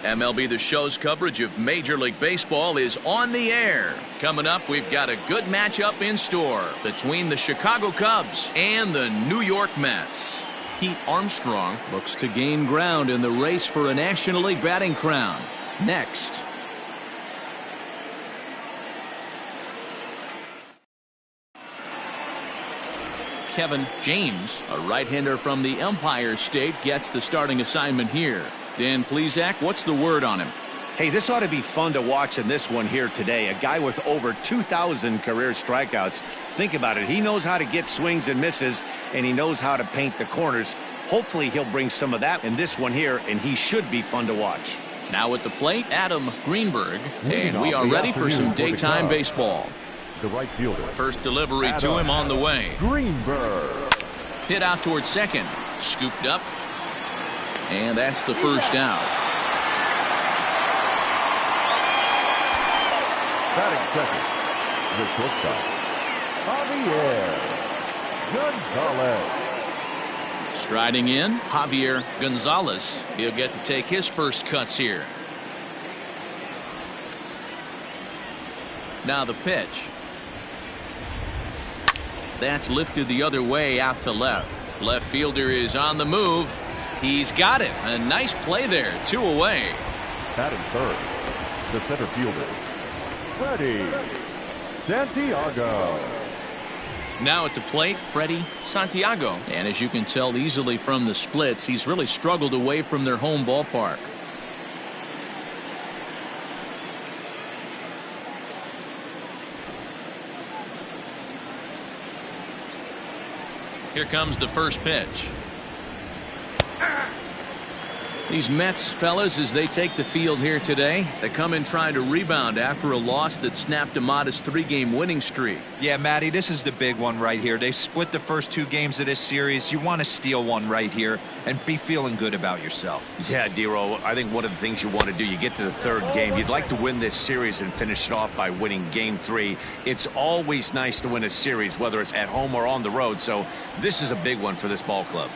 MLB The Show's coverage of Major League Baseball is on the air. Coming up, we've got a good matchup in store between the Chicago Cubs and the New York Mets. Pete Armstrong looks to gain ground in the race for a National League batting crown. Next. Kevin James, a right-hander from the Empire State, gets the starting assignment here. Dan Plesac, what's the word on him? Hey, this ought to be fun to watch in this one here today. A guy with over 2,000 career strikeouts. Think about it. He knows how to get swings and misses, and he knows how to paint the corners. Hopefully, he'll bring some of that in this one here, and he should be fun to watch. Now at the plate, Adam Greenberg, and we are ready for some daytime baseball. The right fielder. First delivery to him on the way. Greenberg. Hit out towards second. Scooped up. And that's the first out. Batting second, the shortstop, Javier Gonzalez. Striding in, Javier Gonzalez. He'll get to take his first cuts here. Now the pitch. That's lifted the other way out to left. Left fielder is on the move. He's got it. A nice play there. 2 away. Batting third, the center fielder, Freddie Santiago. Now at the plate, Freddie Santiago. And as you can tell easily from the splits, he's really struggled away from their home ballpark. Here comes the first pitch. These Mets fellas, as they take the field here today, they come in trying to rebound after a loss that snapped a modest 3-game winning streak. Yeah, Matty, this is the big one right here. They've split the first 2 games of this series. You want to steal one right here and be feeling good about yourself. Yeah, Dero, I think one of the things you want to do, you get to the 3rd game, you'd like to win this series and finish it off by winning Game 3. It's always nice to win a series, whether it's at home or on the road, so this is a big one for this ball club.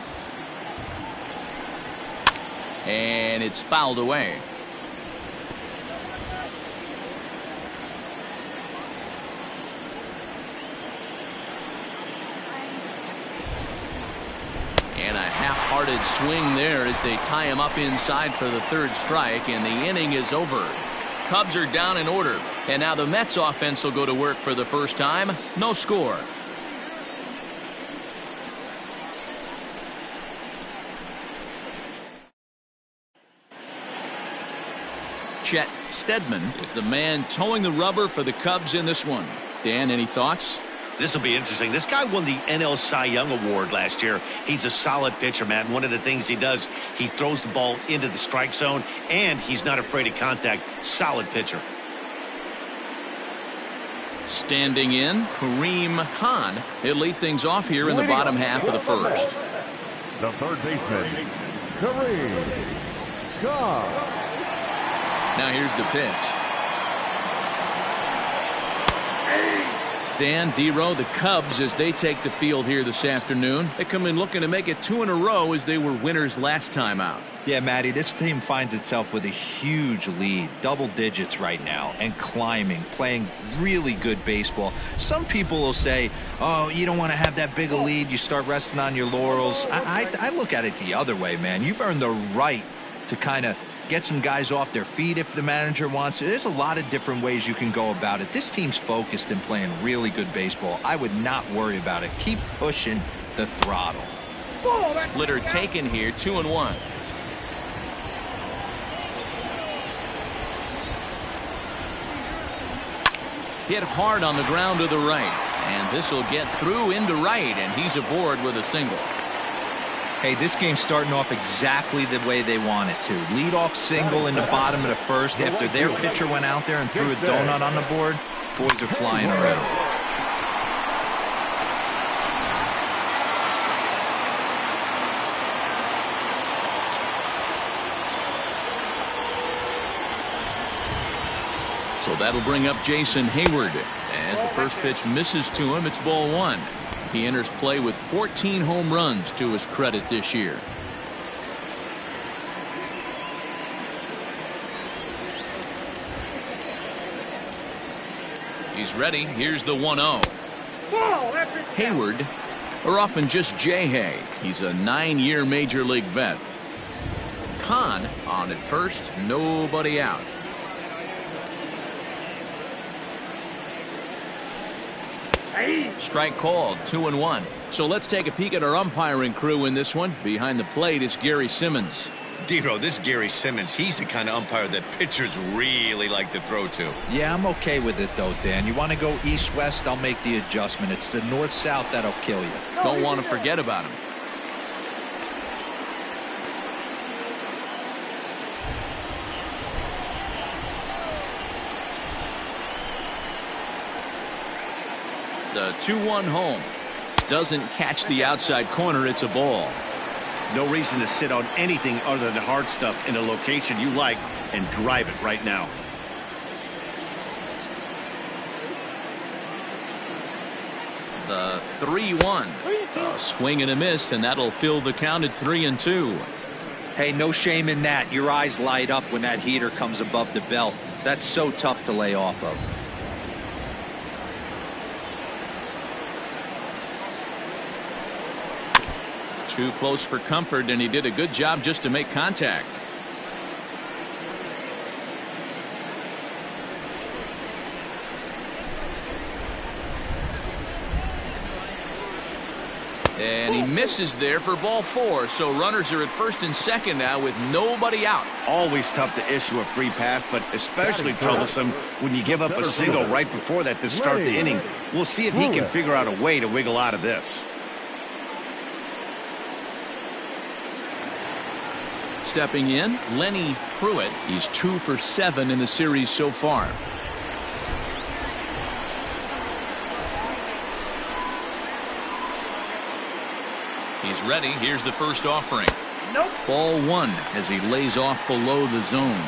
And it's fouled away. And a half-hearted swing there as they tie him up inside for the 3rd strike, and the inning is over. Cubs are down in order, and now the Mets offense will go to work for the first time. No score. Chet Steadman is the man towing the rubber for the Cubs in this one. Dan, any thoughts? This will be interesting. This guy won the NL Cy Young Award last year. He's a solid pitcher, man. One of the things he does, he throws the ball into the strike zone, and he's not afraid of contact. Solid pitcher. Standing in, Kareem Khan. He'll lead things off here in the bottom half of the first. The third baseman, Kareem Khan. Now here's the pitch. Dan, Dero, the Cubs, as they take the field here this afternoon, they come in looking to make it 2 in a row as they were winners last time out. Yeah, Matty, this team finds itself with a huge lead, double digits right now, and climbing, playing really good baseball. Some people will say, oh, you don't want to have that big a lead, you start resting on your laurels. I look at it the other way, man. You've earned the right to kind of get some guys off their feet if the manager wants to. There's a lot of different ways you can go about it. This team's focused and playing really good baseball. I would not worry about it. Keep pushing the throttle. Splitter taken here, 2-1. Hit hard on the ground to the right, and this will get through into right, and he's aboard with a single. Hey, this game's starting off exactly the way they want it to. Lead-off single in the bottom of the first after their pitcher went out there and threw a donut on the board. Boys are flying around. So that'll bring up Jason Hayward. As the first pitch misses to him, it's ball 1. He enters play with 14 home runs to his credit this year. He's ready. Here's the 1-0. Hayward, or often just J-Hay. He's a 9-year Major League vet. Khan on at first, nobody out. Strike called, 2-1. So let's take a peek at our umpiring crew in this one. Behind the plate is Gary Simmons. D-Row, this Gary Simmons, he's the kind of umpire that pitchers really like to throw to. Yeah, I'm okay with it, though, Dan. You want to go east-west, I'll make the adjustment. It's the north-south that'll kill you. Don't want to forget about him. The 2-1 home. Doesn't catch the outside corner. It's a ball. No reason to sit on anything other than hard stuff in a location you like and drive it right now. The 3-1. A swing and a miss, and that'll fill the count at 3-2. Hey, no shame in that. Your eyes light up when that heater comes above the belt. That's so tough to lay off of. Too close for comfort, and he did a good job just to make contact. And he misses there for ball 4. So runners are at first and second now with nobody out. Always tough to issue a free pass, but especially troublesome when you give up a single right before that to start the inning. We'll see if he can figure out a way to wiggle out of this. Stepping in, Lenny Pruitt. He's 2 for 7 in the series so far. He's ready. Here's the first offering. Nope. Ball 1 as he lays off below the zone.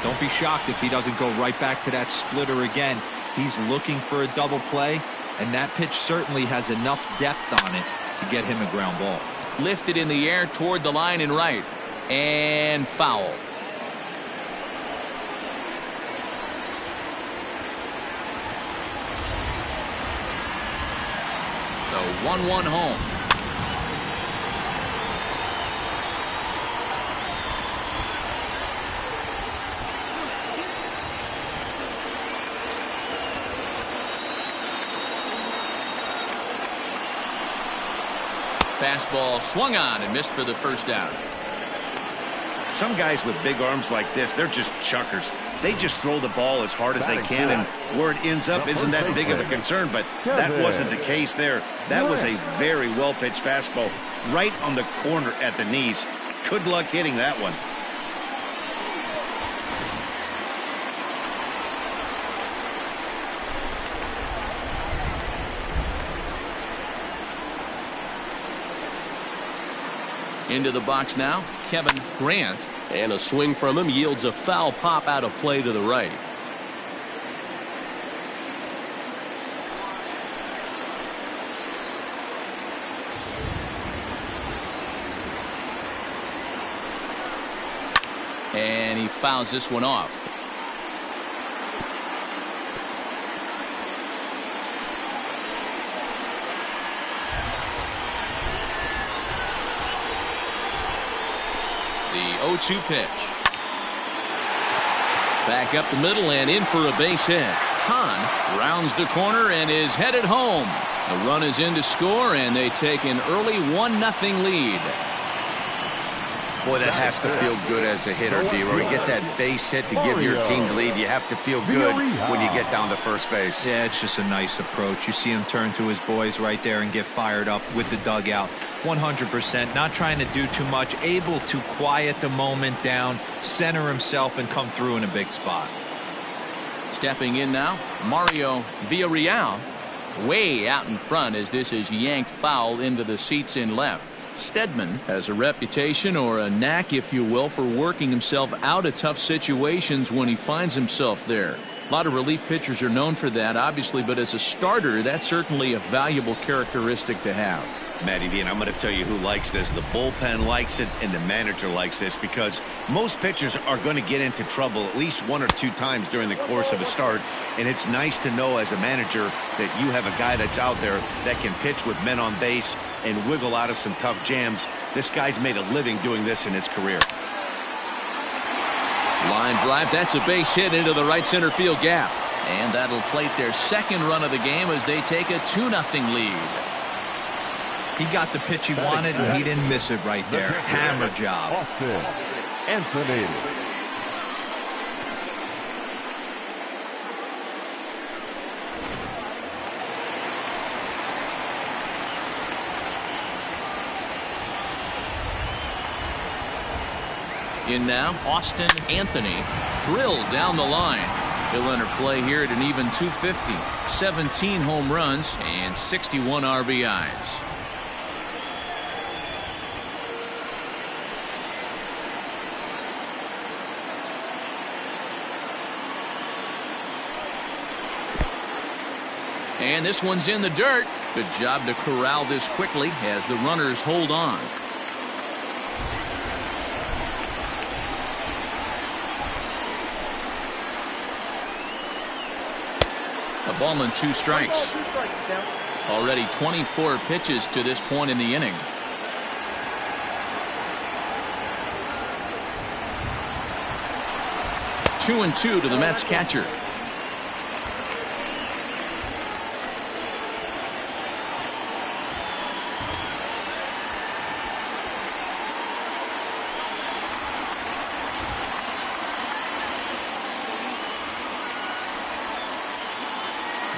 Don't be shocked if he doesn't go right back to that splitter again. He's looking for a double play, and that pitch certainly has enough depth on it to get him a ground ball. Lifted in the air toward the line and right. And foul. The 1-1 home. Fastball swung on and missed for the first out. Some guys with big arms like this, they're just chuckers. They just throw the ball as hard as they can, and where it ends up isn't that big of a concern, but that wasn't the case there. That was a very well-pitched fastball right on the corner at the knees. Good luck hitting that one. Into the box now, Kevin Grant. And a swing from him yields a foul pop out of play to the right. And he fouls this one off. The 0-2 pitch. Back up the middle and in for a base hit. Hahn rounds the corner and is headed home. The run is in to score, and they take an early 1-0 lead. Boy, that has to feel good as a hitter, D-Roy. You get that base hit to give your team the lead. You have to feel good when you get down to first base. Yeah, it's just a nice approach. You see him turn to his boys right there and get fired up with the dugout. 100%, not trying to do too much, able to quiet the moment down, center himself, and come through in a big spot. Stepping in now, Mario Villarreal. Way out in front as this is yanked foul into the seats in left. Stedman has a reputation, or a knack if you will, for working himself out of tough situations when he finds himself there. A lot of relief pitchers are known for that, obviously, but as a starter, that's certainly a valuable characteristic to have. Matty V, and I'm going to tell you who likes this. The bullpen likes it, and the manager likes this, because most pitchers are going to get into trouble at least 1 or 2 times during the course of a start, and it's nice to know as a manager that you have a guy that's out there that can pitch with men on base and wiggle out of some tough jams. This guy's made a living doing this in his career. Line drive, that's a base hit into the right center field gap. And that'll plate their second run of the game as they take a 2-0 lead. He got the pitch he wanted, and he didn't miss it right there. Hammer job. Austin Anthony. In now, Austin Anthony drilled down the line. He'll enter play here at an even 250. 17 home runs and 61 RBIs. And this one's in the dirt. Good job to corral this quickly as the runners hold on. A ball and 2 strikes. Already 24 pitches to this point in the inning. Two and 2 to the Mets catcher.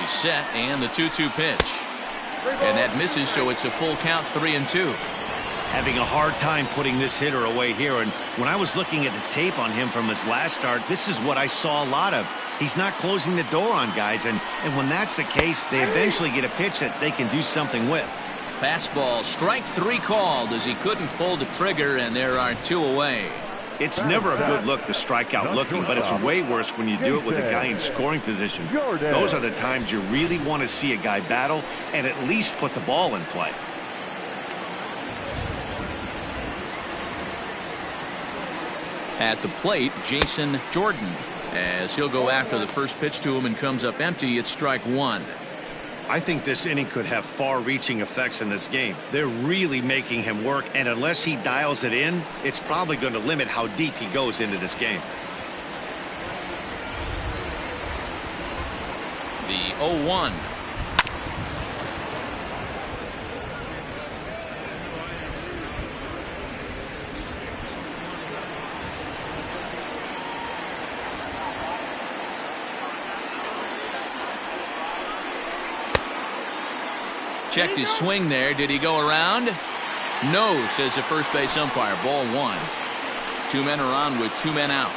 Set, and the 2-2 pitch, and that misses, so it's a full count, 3-2. Having a hard time putting this hitter away here, and when I was looking at the tape on him from his last start, this is what I saw a lot of. He's not closing the door on guys, and when that's the case, they eventually get a pitch that they can do something with. Fastball, strike 3 called as he couldn't pull the trigger, and there are 2 away. It's never a good look to strike out looking, but it's way worse when you do it with a guy in scoring position. Those are the times you really want to see a guy battle and at least put the ball in play. At the plate, Jason Jordan, as he'll go after the first pitch to him and comes up empty. It's strike 1. I think this inning could have far-reaching effects in this game. They're really making him work, and unless he dials it in, it's probably going to limit how deep he goes into this game. The 0-1. Checked his swing there. Did he go around? No, says the first base umpire. Ball 1. 2 men are on with 2 men out.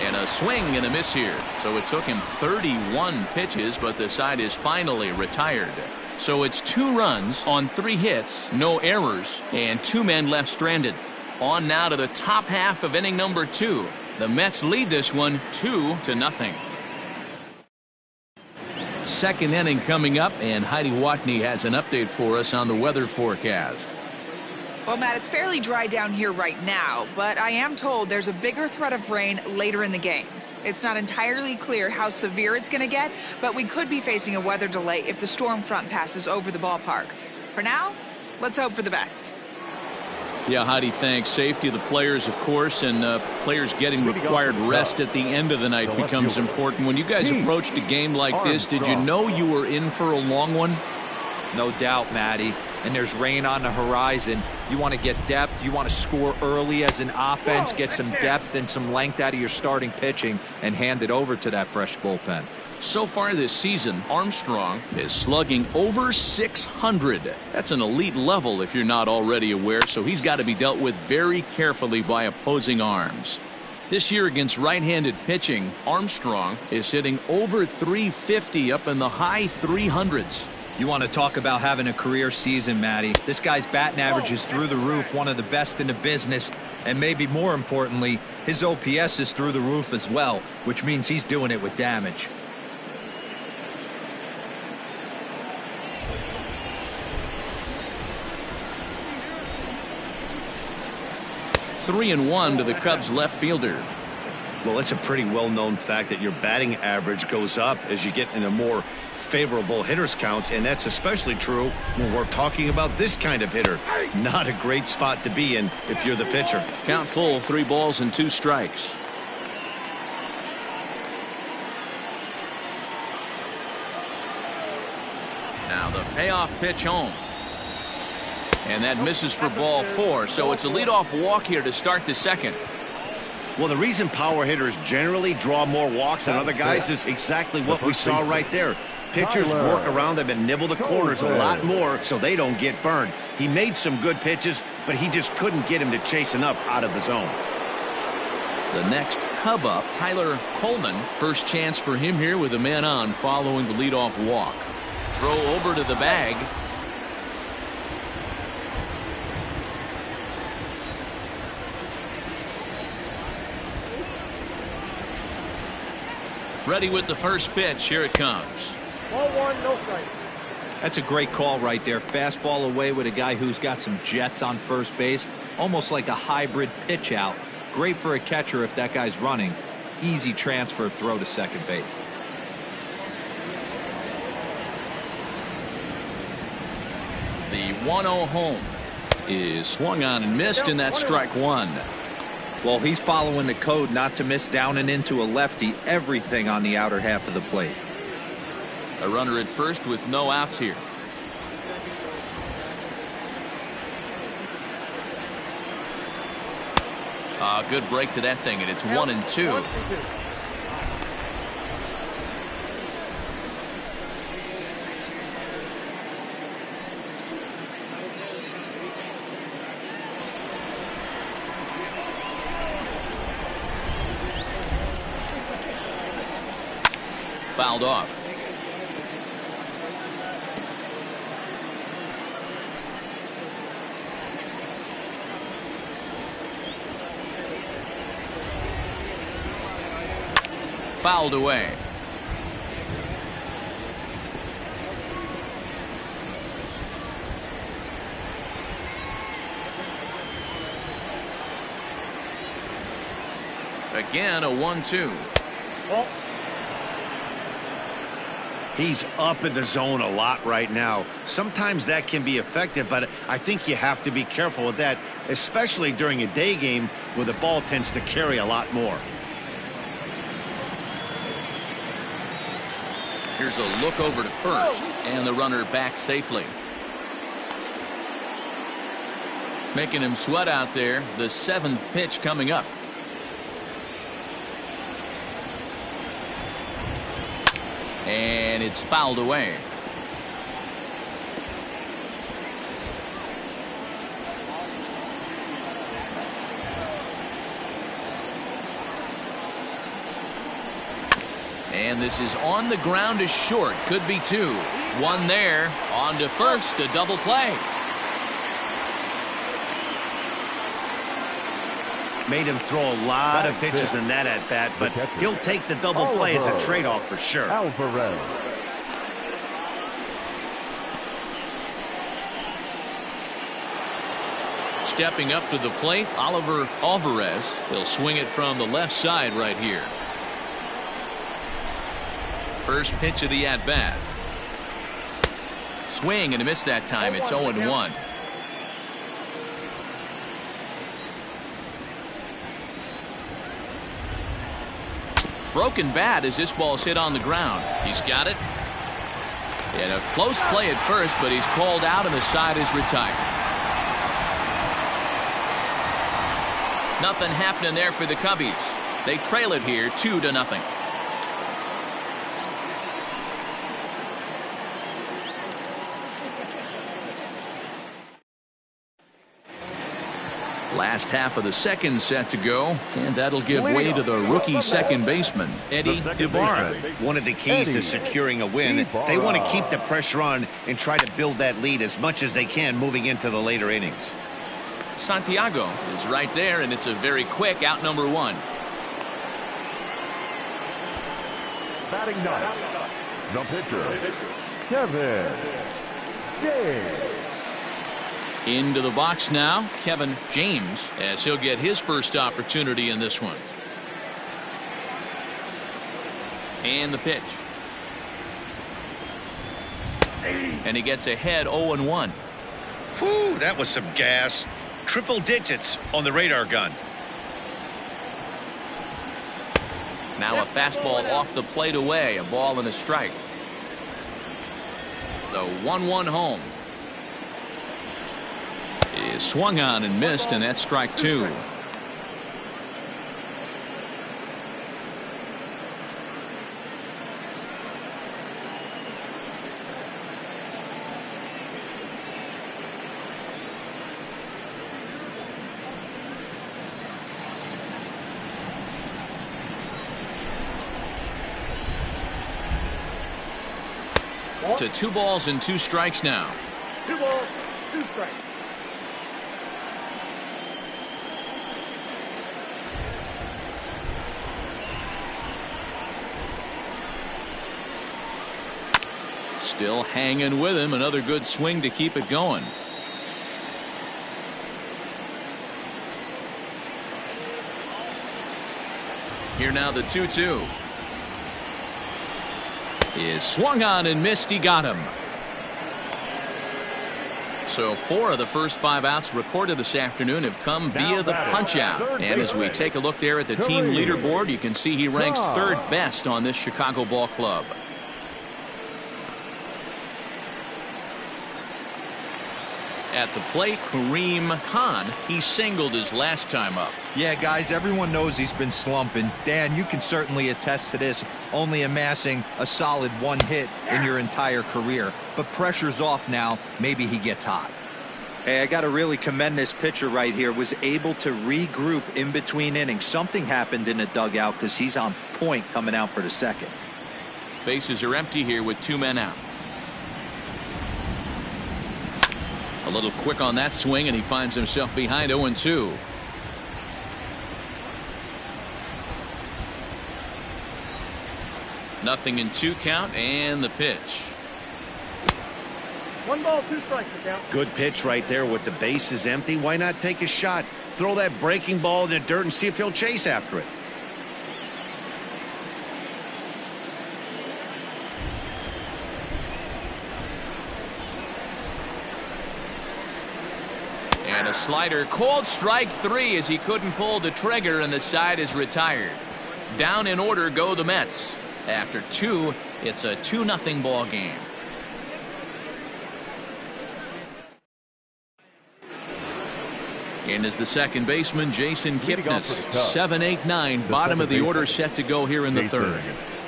And a swing and a miss here. So it took him 31 pitches, but the side is finally retired. So it's 2 runs on 3 hits, no errors, and 2 men left stranded. On now to the top half of inning number 2. The Mets lead this one 2-0. Second inning coming up, and Heidi Watney has an update for us on the weather forecast. Well, Matt, it's fairly dry down here right now, but I am told there's a bigger threat of rain later in the game. It's not entirely clear how severe it's going to get, but we could be facing a weather delay if the storm front passes over the ballpark. For now, let's hope for the best. Yeah, Heidi, thanks. Safety of the players, of course, and players getting required rest at the end of the night becomes important. When you guys approached a game like this, did you know you were in for a long one? No doubt, Matty. And there's rain on the horizon. You want to get depth. You want to score early as an offense, get some depth and some length out of your starting pitching, and hand it over to that fresh bullpen. So far this season, Armstrong is slugging over 600. That's an elite level if you're not already aware, so he's got to be dealt with very carefully by opposing arms. This year against right-handed pitching, Armstrong is hitting over 350 up in the high 300s. You want to talk about having a career season, Matty. This guy's batting average is through the roof, one of the best in the business, and maybe more importantly, his OPS is through the roof as well, which means he's doing it with damage. 3-1 to the Cubs left fielder. Well, it's a pretty well-known fact that your batting average goes up as you get into more favorable hitters counts, and that's especially true when we're talking about this kind of hitter. Not a great spot to be in if you're the pitcher. Count full, 3 balls and 2 strikes. Now the payoff pitch home. And that misses for ball 4, so it's a leadoff walk here to start the second. Well, the reason power hitters generally draw more walks than other guys is exactly what we saw right there. Pitchers work around them and nibble the corners a lot more so they don't get burned. He made some good pitches, but he just couldn't get him to chase enough out of the zone. The next Cub up, Tyler Coleman. First chance for him here with a man on following the leadoff walk. Throw over to the bag. Ready with the first pitch. Here it comes. Ball 1, no strike. That's a great call right there. Fastball away with a guy who's got some jets on first base. Almost like a hybrid pitch out. Great for a catcher if that guy's running. Easy transfer throw to second base. The 1-0 home is swung on and missed, and that's strike 1. Well, he's following the code not to miss down and into a lefty. Everything on the outer half of the plate. A runner at first with no outs here. Good break to that thing, and it's 1-2. Fouled off. Fouled away. Again, a 1-2. He's up in the zone a lot right now. Sometimes that can be effective, but I think you have to be careful with that, especially during a day game where the ball tends to carry a lot more. Here's a look over to first, and the runner back safely. Making him sweat out there. The 7th pitch coming up. And it's fouled away. And this is on the ground to short. Could be 2. 1 there. On to first. A double play. Made him throw a lot of pitches in that at bat, but he'll take the double play as a trade-off for sure. Alvarez. Stepping up to the plate, Oliver Alvarez. He'll swing it from the left side right here. First pitch of the at-bat. Swing and a miss that time. It's 0-1. Broken bat as this ball's hit on the ground. He's got it. And a close play at first, but he's called out and the side is retired. Nothing happening there for the Cubbies. They trail it here 2-0. Last half of the second set to go, and that'll give way to the rookie second baseman, Eddie Ibarra. One of the keys to securing a win, they want to keep the pressure on and try to build that lead as much as they can moving into the later innings. Santiago is right there, and it's a very quick out number 1. Batting ninth, the pitcher, Kevin James. Into the box now, Kevin James, as he'll get his first opportunity in this one. And the pitch. And he gets ahead 0-1. Whew, that was some gas. Triple digits on the radar gun. Now a fastball off the plate away, a ball and a strike. The 1-1 home. Is swung on and missed, and that's strike 2. To 2 balls and 2 strikes now. 2 balls, 2 strikes. Still hanging with him. Another good swing to keep it going. Here now the 2-2. Is swung on and missed. He got him. So 4 of the first 5 outs recorded this afternoon have come via the punch out. And as we take a look there at the team leaderboard, you can see he ranks 3rd best on this Chicago ball club. At the plate, Kareem Khan. He singled his last time up. Yeah, guys, everyone knows he's been slumping. Dan, you can certainly attest to this, only amassing a solid 1 hit in your entire career. But pressure's off now. Maybe he gets hot. Hey, I got to really commend this pitcher right here. Was able to regroup in between innings. Something happened in the dugout because he's on point coming out for the second. Bases are empty here with 2 men out. A little quick on that swing, and he finds himself behind 0-2. Nothing in 2 count, and the pitch. 1 ball, 2 strikes to count. Good pitch right there with the bases empty. Why not take a shot? Throw that breaking ball in the dirt and see if he'll chase after it. And a slider, called strike 3 as he couldn't pull the trigger, and the side is retired. Down in order go the Mets. After 2, it's a 2-0 ball game. In is the second baseman, Jason Kipnis. 7-8-9, bottom of the order, set to go here in the 3rd.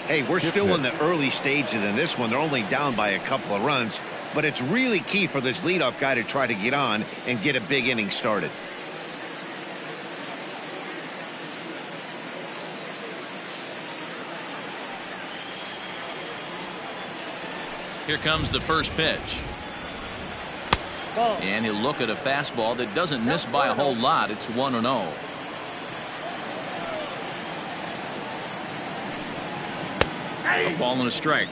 Hey, we're still in the early stages in this one. They're only down by a couple of runs, but it's really key for this leadoff guy to try to get on and get a big inning started. Here comes the first pitch. And he'll look at a fastball that doesn't miss by a whole lot. It's 1-0. A ball and a strike.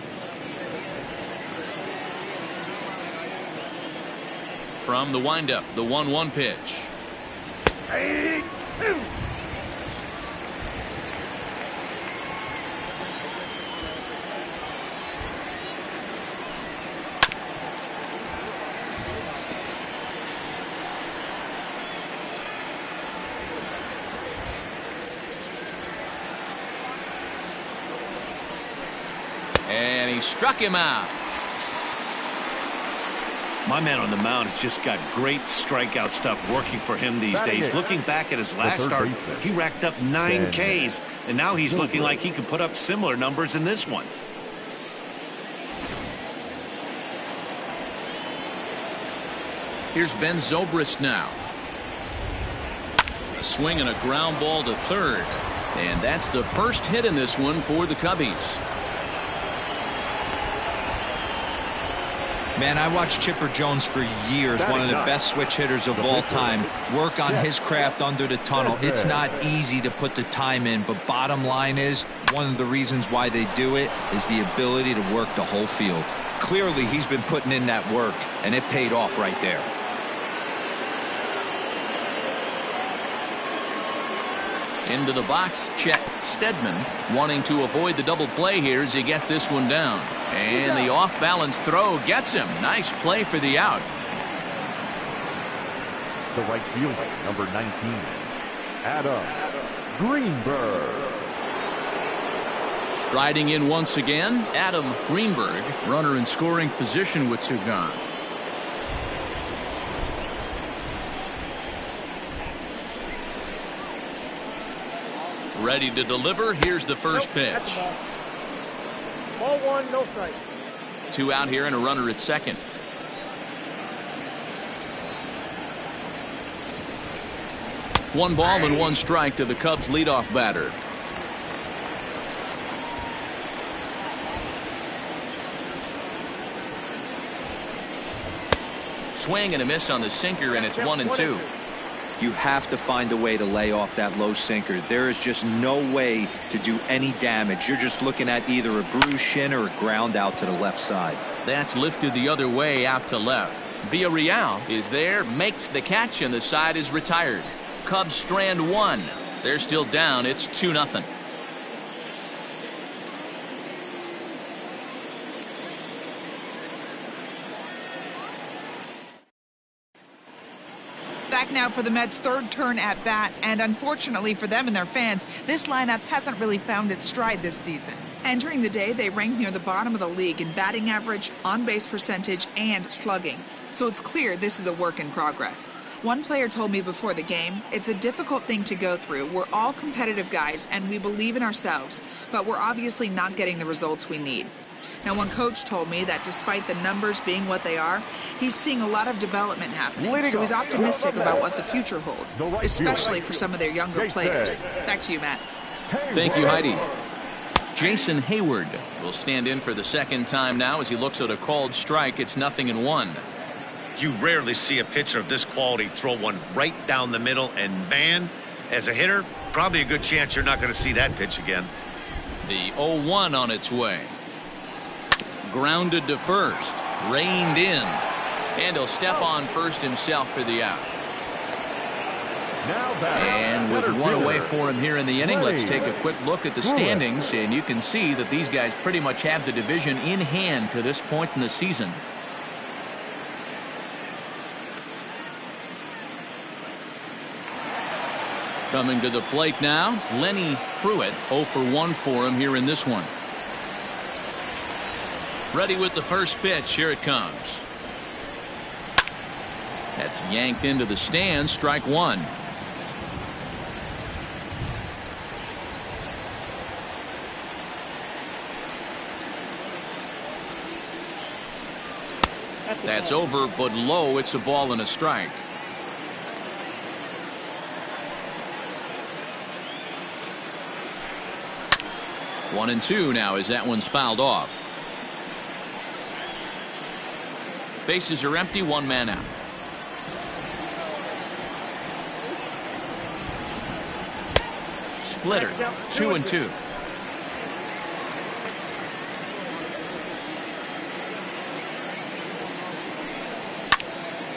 From the windup, the 1-1 pitch. And he struck him out. My man on the mound has just got great strikeout stuff working for him these days. Looking back at his last start, he racked up 9 Ks, and now he's looking like he can put up similar numbers in this one. Here's Ben Zobrist now. A swing and a ground ball to 3rd. And that's the first hit in this one for the Cubbies. Man, I watched Chipper Jones for years, one of the best switch hitters of all time. Work on his craft under the tunnel. It's not easy to put the time in, but bottom line is, one of the reasons why they do it is the ability to work the whole field. Clearly, he's been putting in that work, and it paid off right there. Into the box, Chet Steadman, wanting to avoid the double play here as he gets this one down. And the off-balance throw gets him. Nice play for the out. The right fielder, number 19, Adam Greenberg. Striding in once again, Adam Greenberg, runner in scoring position with two gone. Ready to deliver. Here's the first pitch. Ball one, no strike. Two out here and a runner at second. One ball and one strike to the Cubs leadoff batter. Swing and a miss on the sinker, and it's 1-2. You have to find a way to lay off that low sinker. There is just no way to do any damage. You're just looking at either a bruised shin or a ground out to the left side. That's lifted the other way out to left. Villarreal is there, makes the catch, and the side is retired. Cubs strand one. They're still down. It's 2-0. Back now for the Mets' third turn at bat, and unfortunately for them and their fans, this lineup hasn't really found its stride this season. Entering the day, they ranked near the bottom of the league in batting average, on-base percentage, and slugging. So it's clear this is a work in progress. One player told me before the game, it's a difficult thing to go through. We're all competitive guys, and we believe in ourselves, but we're obviously not getting the results we need. Now, one coach told me that despite the numbers being what they are, he's seeing a lot of development happening, so he's optimistic about what the future holds, especially for some of their younger players. Back to you, Matt. Thank you, Heidi. Jason Hayward will stand in for the second time now as he looks at a called strike. It's 0-1. You rarely see a pitcher of this quality throw one right down the middle, and man, as a hitter, probably a good chance you're not going to see that pitch again. The 0-1 on its way. Grounded to first, reined in, and he'll step on first himself for the out. And with one away for him here in the inning, let's take a quick look at the standings, and you can see that these guys pretty much have the division in hand to this point in the season. Coming to the plate now, Lenny Pruitt, 0 for 1 for him here in this one. Ready with the first pitch. Here it comes. That's yanked into the stands. Strike one. That's over, but low. It's a ball and a strike. One and two now as that one's fouled off. Bases are empty, one man out. Splitter, 2-2.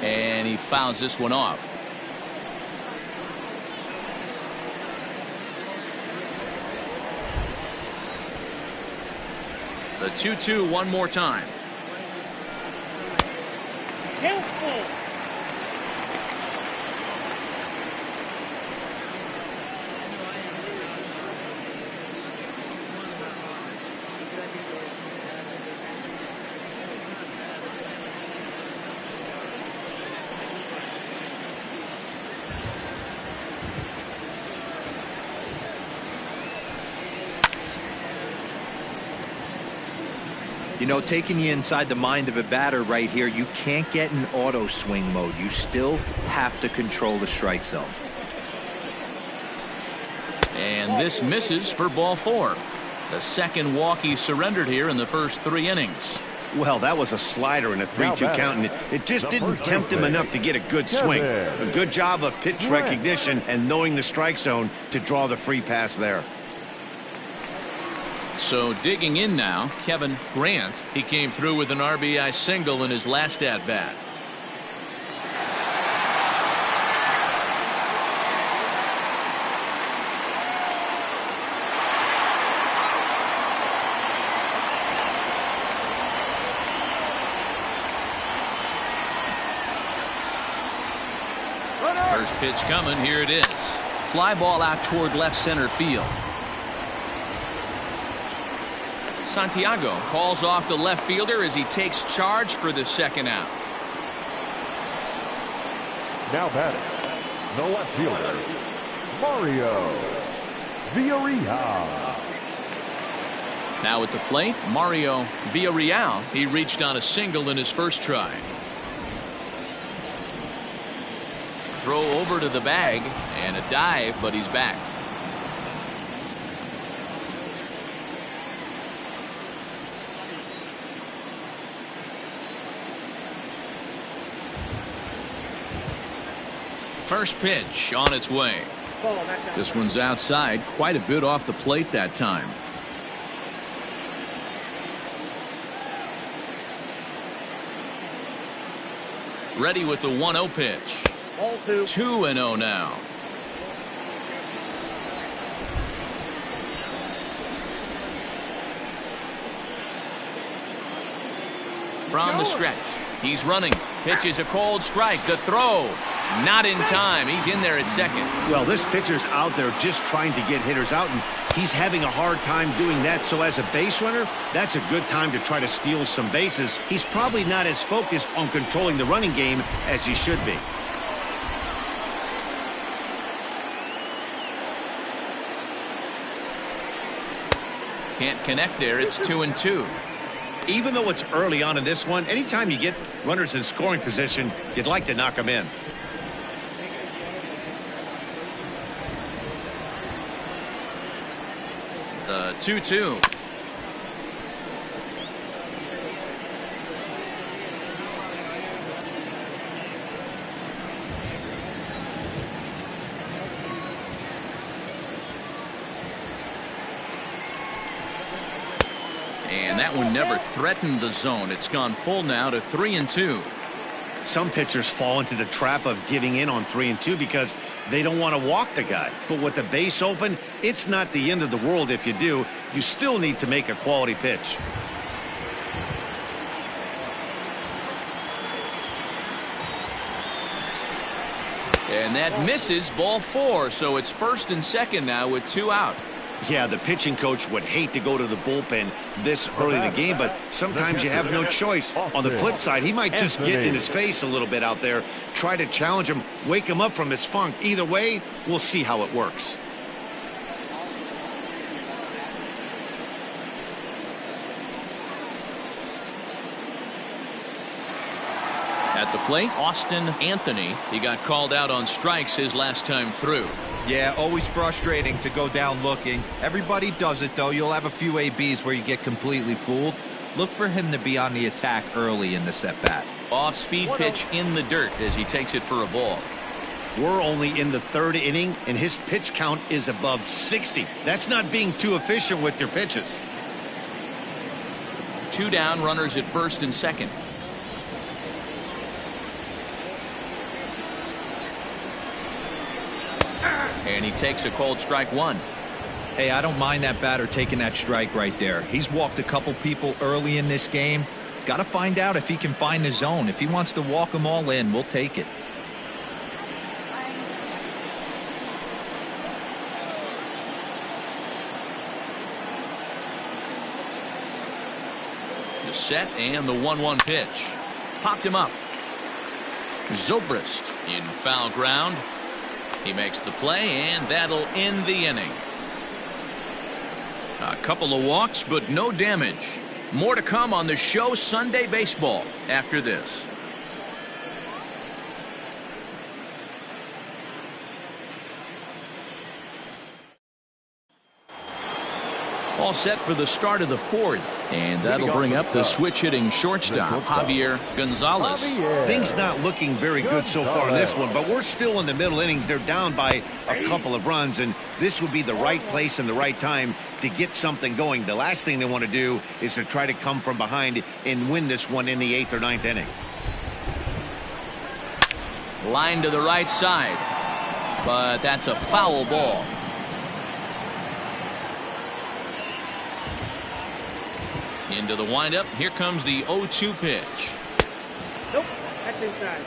And he fouls this one off. The 2-2 one more time. You know, taking you inside the mind of a batter right here, you can't get in auto swing mode. You still have to control the strike zone. And this misses for ball four. The second walk he surrendered here in the first 3 innings. Well, that was a slider in a 3-2 count, and it just didn't tempt him enough to get a good swing. A good job of pitch recognition and knowing the strike zone to draw the free pass there. So digging in now, Kevin Grant. He came through with an RBI single in his last at bat. First pitch coming. Here it is. Fly ball out toward left center field. Santiago calls off the left fielder as he takes charge for the second out. Now batting, the left fielder, Mario Villarreal. Now at the plate, Mario Villarreal. He reached on a single in his first try. Throw over to the bag and a dive, but he's back. First pitch on its way. This one's outside, quite a bit off the plate that time. Ready with the 1-0 pitch. 2-0 now. From the stretch, he's running. Pitches a cold strike. The throw, not in time. He's in there at second. Well, this pitcher's out there just trying to get hitters out, and he's having a hard time doing that. So as a base runner, that's a good time to try to steal some bases. He's probably not as focused on controlling the running game as he should be. Can't connect there. It's 2-2. Even though it's early on in this one, anytime you get runners in scoring position, you'd like to knock them in. The 2-2. And that one never threatened the zone. It's gone full now to 3-2. Some pitchers fall into the trap of giving in on 3-2 because they don't want to walk the guy. But with the base open, it's not the end of the world if you do. You still need to make a quality pitch. And that misses, ball 4. So it's first and second now with 2 out. Yeah, the pitching coach would hate to go to the bullpen this early in the game, but sometimes you have no choice. On the flip side, he might just get in his face a little bit out there, try to challenge him, wake him up from his funk. Either way, we'll see how it works. At the plate, Austin Anthony. He got called out on strikes his last time through. Yeah, always frustrating to go down looking. Everybody does it, though. You'll have a few ABs where you get completely fooled. Look for him to be on the attack early in this at-bat. Off-speed pitch in the dirt as he takes it for a ball. We're only in the 3rd inning, and his pitch count is above 60. That's not being too efficient with your pitches. 2 down, runners at first and second. And he takes a cold strike 1. Hey, I don't mind that batter taking that strike right there. He's walked a couple people early in this game. Got to find out if he can find the zone. If he wants to walk them all in, we'll take it. The set and the 1-1 pitch. Popped him up. Zobrist in foul ground. He makes the play, and that'll end the inning. A couple of walks, but no damage. More to come on the show Sunday Baseball after this. All set for the start of the 4th, and that'll bring up the switch-hitting shortstop, Javier Gonzalez. Things not looking very good so far in this one, but we're still in the middle innings. They're down by a couple of runs, and this would be the right place and the right time to get something going. The last thing they want to do is to try to come from behind and win this one in the 8th or 9th inning. Line to the right side, but that's a foul ball. Into the windup. Here comes the 0-2 pitch. Nope, that's inside.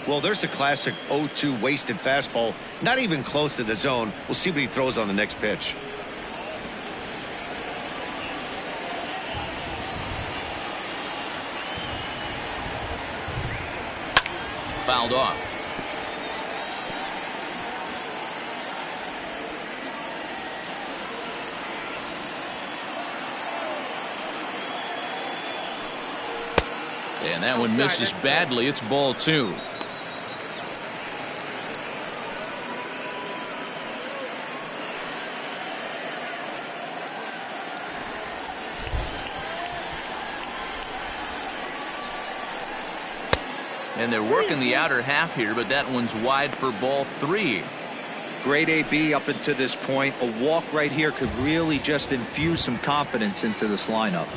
Well, there's the classic 0-2 wasted fastball, not even close to the zone. We'll see what he throws on the next pitch. Fouled off. And that one misses badly. It's ball 2. And they're working the outer half here, but that one's wide for ball 3. Great AB up until this point. A walk right here could really just infuse some confidence into this lineup.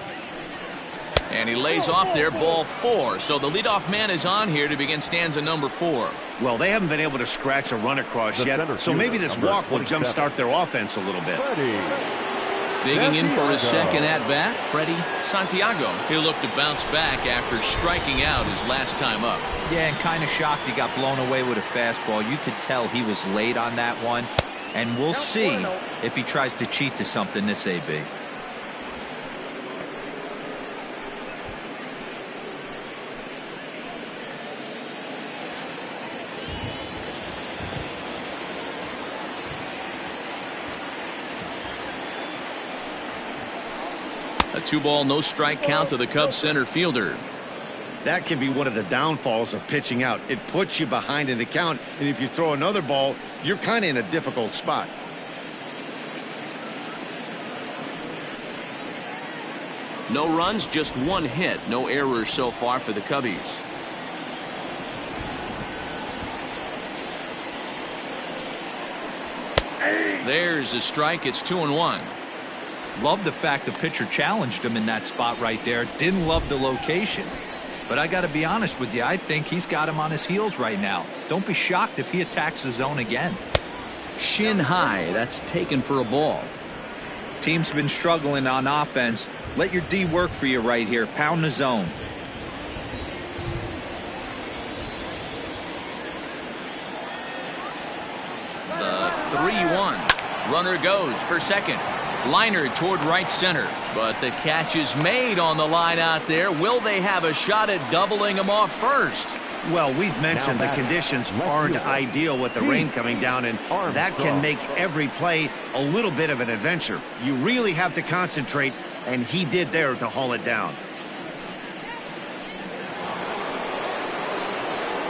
And he lays off there, ball 4. So the leadoff man is on here to begin stanza number 4. Well, they haven't been able to scratch a run across yet, so maybe this walk will jumpstart their offense a little bit. Digging in for his second at-bat, Freddie Santiago. He'll look to bounce back after striking out his last time up. Yeah, and kind of shocked he got blown away with a fastball. You could tell he was late on that one. And we'll see if he tries to cheat to something this AB. A 2-ball, no strike count to the Cubs center fielder. That can be one of the downfalls of pitching out. It puts you behind in the count, and if you throw another ball, you're kind of in a difficult spot. No runs, just 1 hit. No errors so far for the Cubbies. There's a strike. It's 2-1. Love the fact the pitcher challenged him in that spot right there. Didn't love the location. But I got to be honest with you, I think he's got him on his heels right now. Don't be shocked if he attacks the zone again. Shin high. That's taken for a ball. Team's been struggling on offense. Let your D work for you right here. Pound the zone. The 3-1. Runner goes for second. Liner toward right center, but the catch is made on the line out there. Will they have a shot at doubling him off first? Well, we've mentioned the conditions aren't ideal with the rain coming down, and that can make every play a little bit of an adventure. You really have to concentrate, and he did there to haul it down.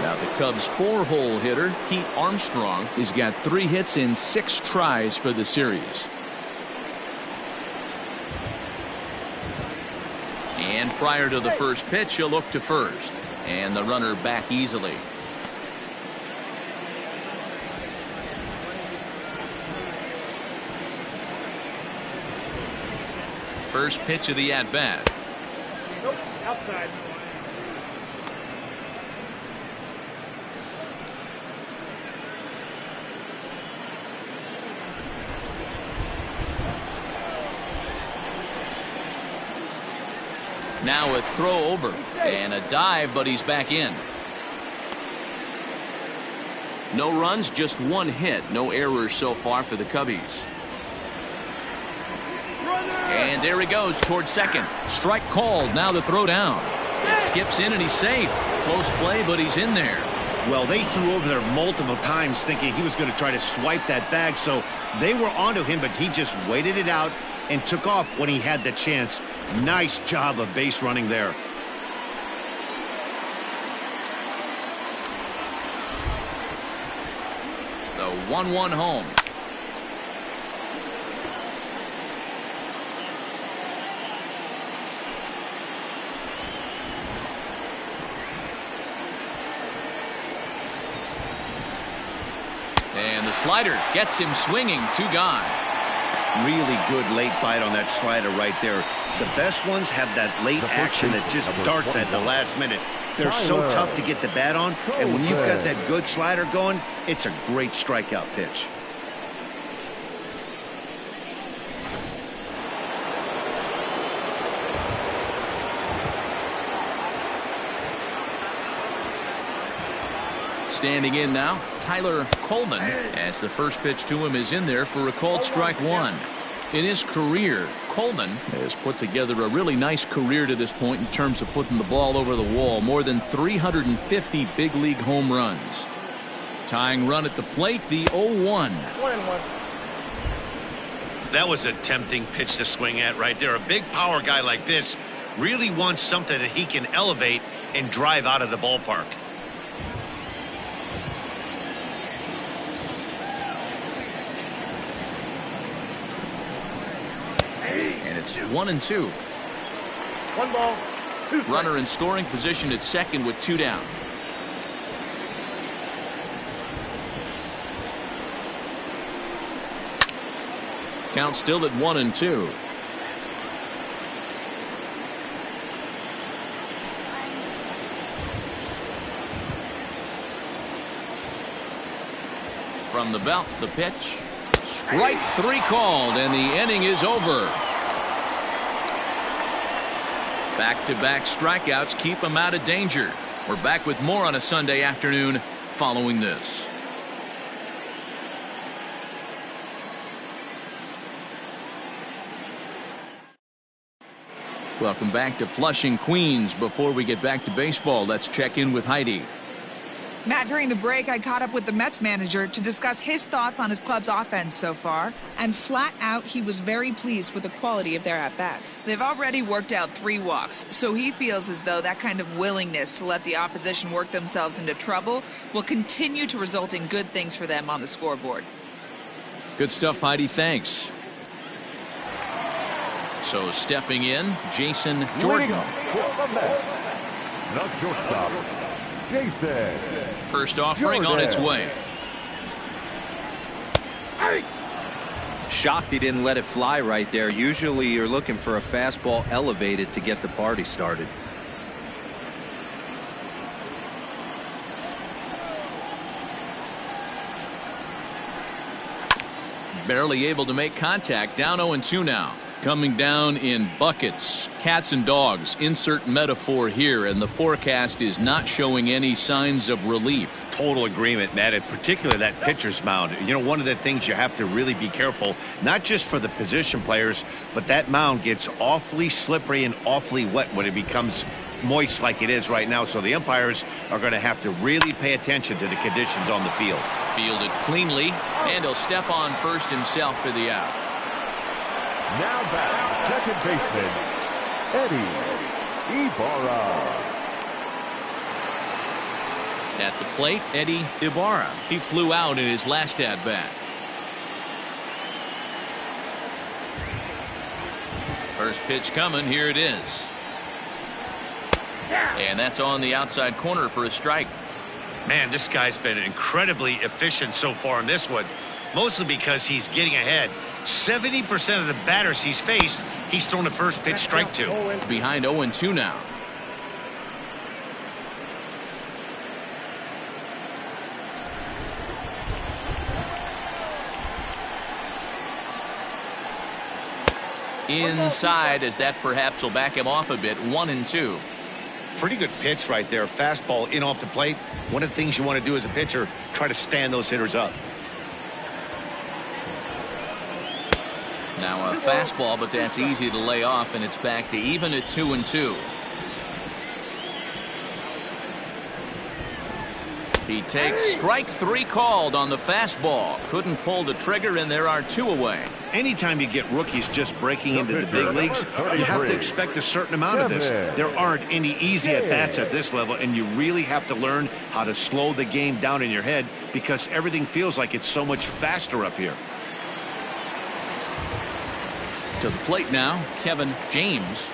Now the Cubs' 4-hole hitter, Pete Armstrong, has got 3 hits in 6 tries for the series. And prior to the first pitch, he'll look to first. And the runner back easily. First pitch of the at-bat. Nope, outside. Now a throw over and a dive, but he's back in. No runs, just 1 hit. No errors so far for the Cubbies. And there he goes towards second. Strike called. Now the throw down. It skips in and he's safe. Close play, but he's in there. Well, they threw over there multiple times thinking he was going to try to swipe that bag, so they were onto him, but he just waited it out and took off when he had the chance. Nice job of base running there. The 1-1 home. And the slider gets him swinging. 2 gone. Really good late bite on that slider right there. The best ones have that late action that just darts at the last minute. They're so tough to get the bat on, and when you've got that good slider going, it's a great strikeout pitch. Standing in now, Tyler Coleman, as the first pitch to him is in there for a called strike one. In his career, Coleman has put together a really nice career to this point in terms of putting the ball over the wall. More than 350 big league home runs. Tying run at the plate, the 0-1. That was a tempting pitch to swing at right there. A big power guy like this really wants something that he can elevate and drive out of the ballpark. And it's 1-2. 1 ball, 2 strikes. Runner in scoring position at second with 2 down. Count still at 1-2. From the belt, the pitch. Strike 3 called, and the inning is over. Back-to-back strikeouts keep him out of danger. We're back with more on a Sunday afternoon following this. Welcome back to Flushing, Queens. Before we get back to baseball, let's check in with Heidi. Matt, during the break, I caught up with the Mets manager to discuss his thoughts on his club's offense so far, and flat out, he was very pleased with the quality of their at-bats. They've already worked out 3 walks, so he feels as though that kind of willingness to let the opposition work themselves into trouble will continue to result in good things for them on the scoreboard. Good stuff, Heidi. Thanks. So stepping in, Jason Jordan. Not shortstop, Jason. First offering on its way. Shocked he didn't let it fly right there. Usually you're looking for a fastball elevated to get the party started. Barely able to make contact. Down 0-2 now. Coming down in buckets. Cats and dogs. Insert metaphor here, and the forecast is not showing any signs of relief. Total agreement, Matt, and particularly that pitcher's mound. You know, one of the things you have to really be careful, not just for the position players, but that mound gets awfully slippery and awfully wet when it becomes moist like it is right now. So the umpires are going to have to really pay attention to the conditions on the field. Fielded cleanly, and he'll step on first himself for the out. Now back, second baseman, Eddie Ibarra. At the plate, Eddie Ibarra. He flew out in his last at-bat. First pitch coming. Here it is. And that's on the outside corner for a strike. Man, this guy's been incredibly efficient so far in this one, mostly because he's getting ahead. 70% of the batters he's faced, he's thrown the first pitch strike to. Behind 0-2 now. Inside, as that perhaps will back him off a bit. 1-2. Pretty good pitch right there. Fastball in off the plate. One of the things you want to do as a pitcher, try to stand those hitters up. Now a fastball, but that's easy to lay off, and it's back to even at 2-2. He takes strike 3 called on the fastball. Couldn't pull the trigger, and there are 2 away. Anytime you get rookies just breaking into the big leagues, you have to expect a certain amount of this. There aren't any easy at-bats at this level, and you really have to learn how to slow the game down in your head because everything feels like it's so much faster up here. To the plate now, Kevin James,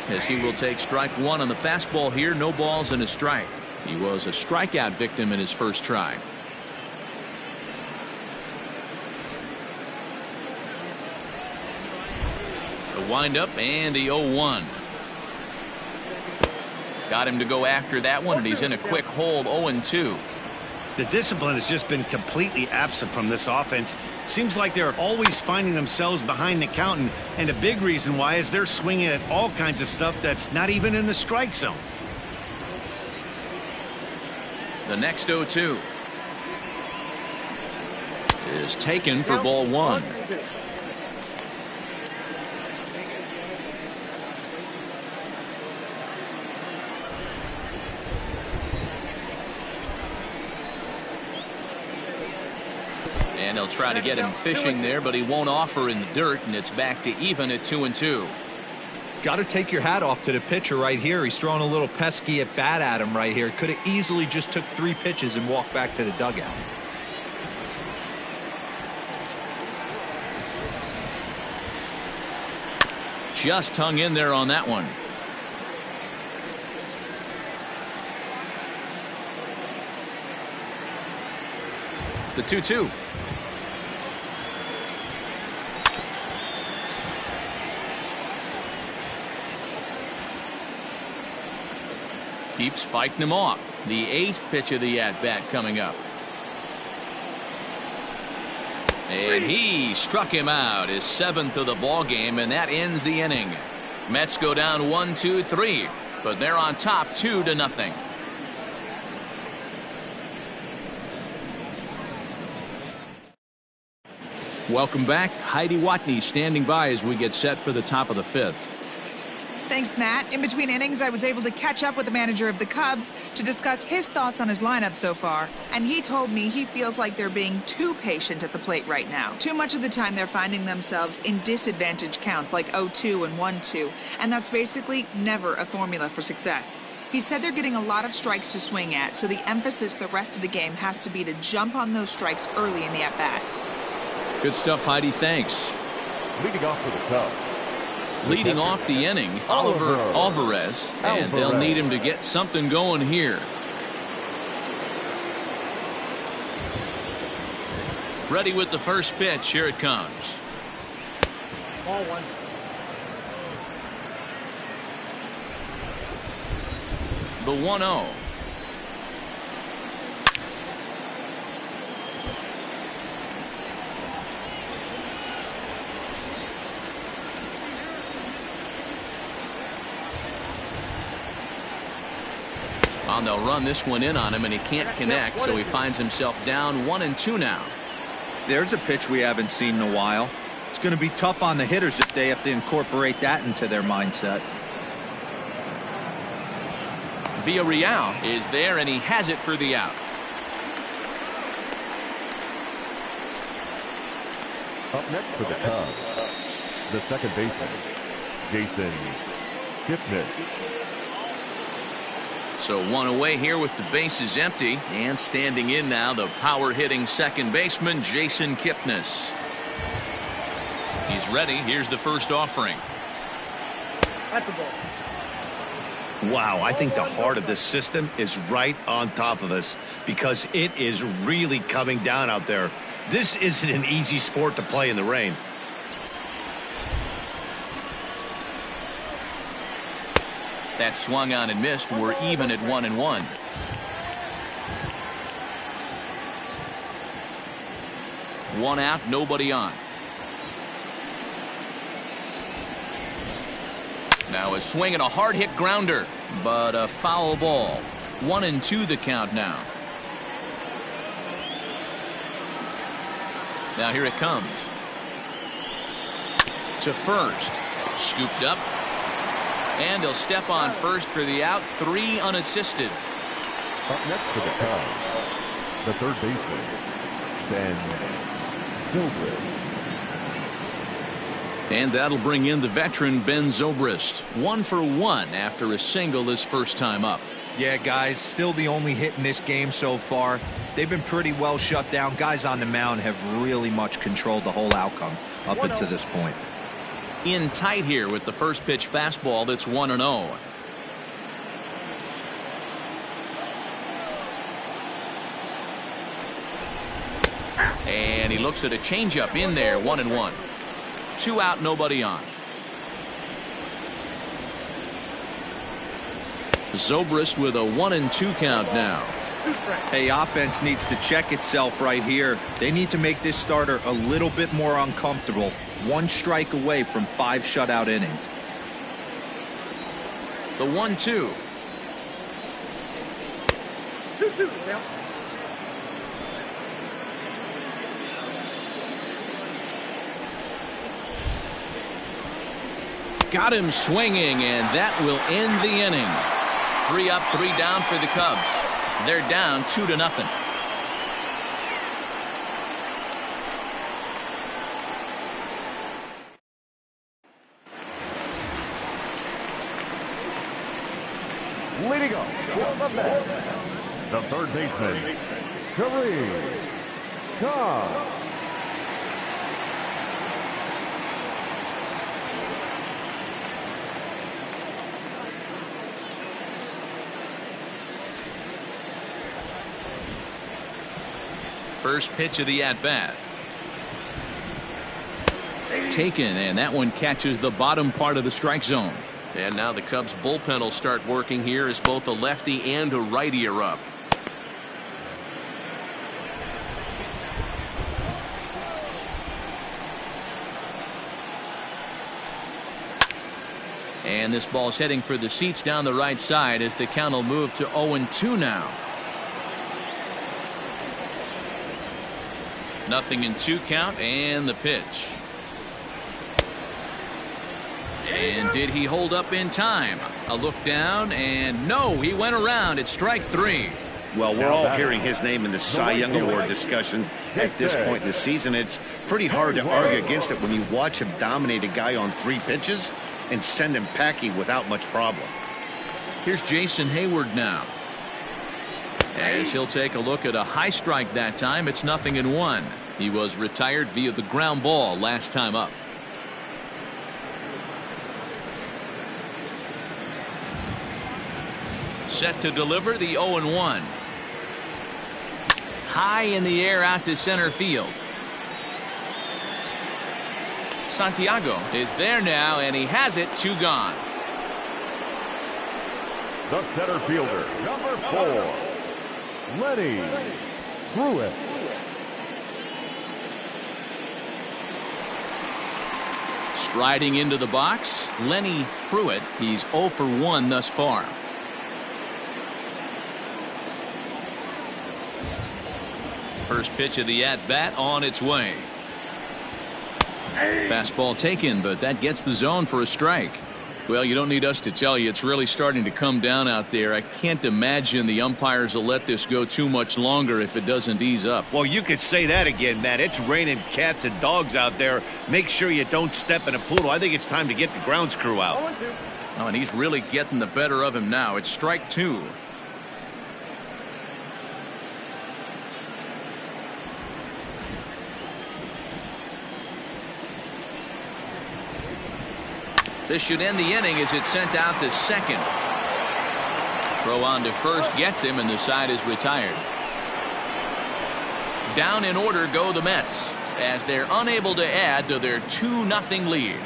as he will take strike 1 on the fastball here. No balls and a strike. He was a strikeout victim in his first try. The windup and the 0-1. Got him to go after that one, and he's in a quick hold. 0-2. The discipline has just been completely absent from this offense. Seems like they're always finding themselves behind the count, and a big reason why is they're swinging at all kinds of stuff that's not even in the strike zone. The next 0-2 is taken for ball one. And he'll try to get him fishing there, but he won't offer in the dirt, and it's back to even at 2-2. Got to take your hat off to the pitcher right here. He's throwing a little pesky at bat at him right here. Could have easily just took 3 pitches and walked back to the dugout. Just hung in there on that one. The 2-2. Keeps fighting him off. The 8th pitch of the at-bat coming up. And he struck him out, his 7th of the ball game, and that ends the inning. Mets go down 1-2-3, but they're on top 2-0. Welcome back. Heidi Watney standing by as we get set for the top of the 5th. Thanks, Matt. In between innings, I was able to catch up with the manager of the Cubs to discuss his thoughts on his lineup so far. And he told me he feels like they're being too patient at the plate right now. Too much of the time they're finding themselves in disadvantage counts like 0-2 and 1-2. And that's basically never a formula for success. He said they're getting a lot of strikes to swing at, so the emphasis the rest of the game has to be to jump on those strikes early in the at-bat. Good stuff, Heidi. Thanks. Leading off for the Cubs. Leading off the inning, Oliver Alvarez, and they'll need him to get something going here. Ready with the first pitch. Here it comes. Ball one. The 1-0. And they'll run this one in on him, and he can't connect, so he finds himself down 1-2 now. There's a pitch we haven't seen in a while. It's going to be tough on the hitters if they have to incorporate that into their mindset. Villarreal is there, and he has it for the out. Up next for the Cubs, the second baseman, Jason Kipnis. So one away here with the bases empty, and standing in now the power-hitting second baseman Jason Kipnis. He's ready. Here's the first offering. That's a ball. Wow, I think the heart of this system is right on top of us because it is really coming down out there. This isn't an easy sport to play in the rain. That swung on and missed. We're even at 1-1. One out, nobody on. Now a swing and a hard hit grounder, but a foul ball. 1-2 the count now. Now here it comes. To first. Scooped up. And he'll step on first for the out. 3 unassisted. Up next for the Cubs, the third baseman, Ben Zobrist. And that'll bring in the veteran Ben Zobrist. 1 for 1 after a single his first time up. Yeah, guys, still the only hit in this game so far. They've been pretty well shut down. Guys on the mound have really much controlled the whole outcome up until this point. In tight here with the first pitch fastball that's 1-0. And he looks at a changeup in there. 1-1. 2 out, nobody on. Zobrist with a 1-2 count now. Hey, offense needs to check itself right here. They need to make this starter a little bit more uncomfortable. 1 strike away from 5 shutout innings. The 1-2. Yep. Got him swinging, and that will end the inning. 3 up, 3 down for the Cubs. They're down 2-0. Leading off for the Mets, the third baseman, Kareem Cobb. First pitch of the at-bat. Taken, and that one catches the bottom part of the strike zone. And now the Cubs bullpen will start working here as both a lefty and a righty are up. And this ball's heading for the seats down the right side as the count will move to 0-2 now. 0-2 count, and the pitch. And did he hold up in time? A look down, and no, he went around. It's strike 3. Well, we're all hearing his name in the Cy Young Award discussions at this point in the season. It's pretty hard to argue against it when you watch him dominate a guy on 3 pitches and send him packing without much problem. Here's Jason Hayward now. As he'll take a look at a high strike that time. It's 0-1. He was retired via the ground ball last time up. Set to deliver the 0-1. High in the air out to center field. Santiago is there now, and he has it. 2 gone. The center fielder, number 4, Lenny Pruitt. Striding into the box, Lenny Pruitt. He's 0 for 1 thus far. First pitch of the at-bat on its way. Fastball taken, but that gets the zone for a strike. Well, you don't need us to tell you, it's really starting to come down out there. I can't imagine the umpires will let this go too much longer if it doesn't ease up. Well, you could say that again, Matt. It's raining cats and dogs out there. Make sure you don't step in a poodle. I think it's time to get the grounds crew out. Oh, and he's really getting the better of him now. It's strike 2. This should end the inning as it's sent out to second. Throw on to first gets him, and the side is retired. Down in order go the Mets as they're unable to add to their 2-0 lead.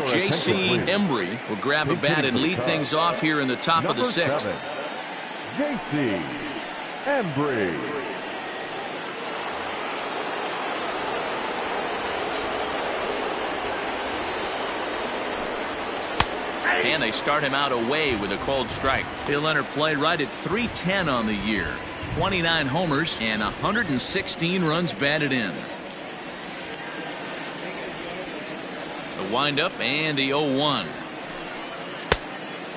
J.C. Embry will grab a bat and lead things off here in the top of the 6th. J.C. Embry. And they start him out away with a cold strike. He'll enter play right at .310 on the year. 29 homers and 116 runs batted in. The windup and the 0-1.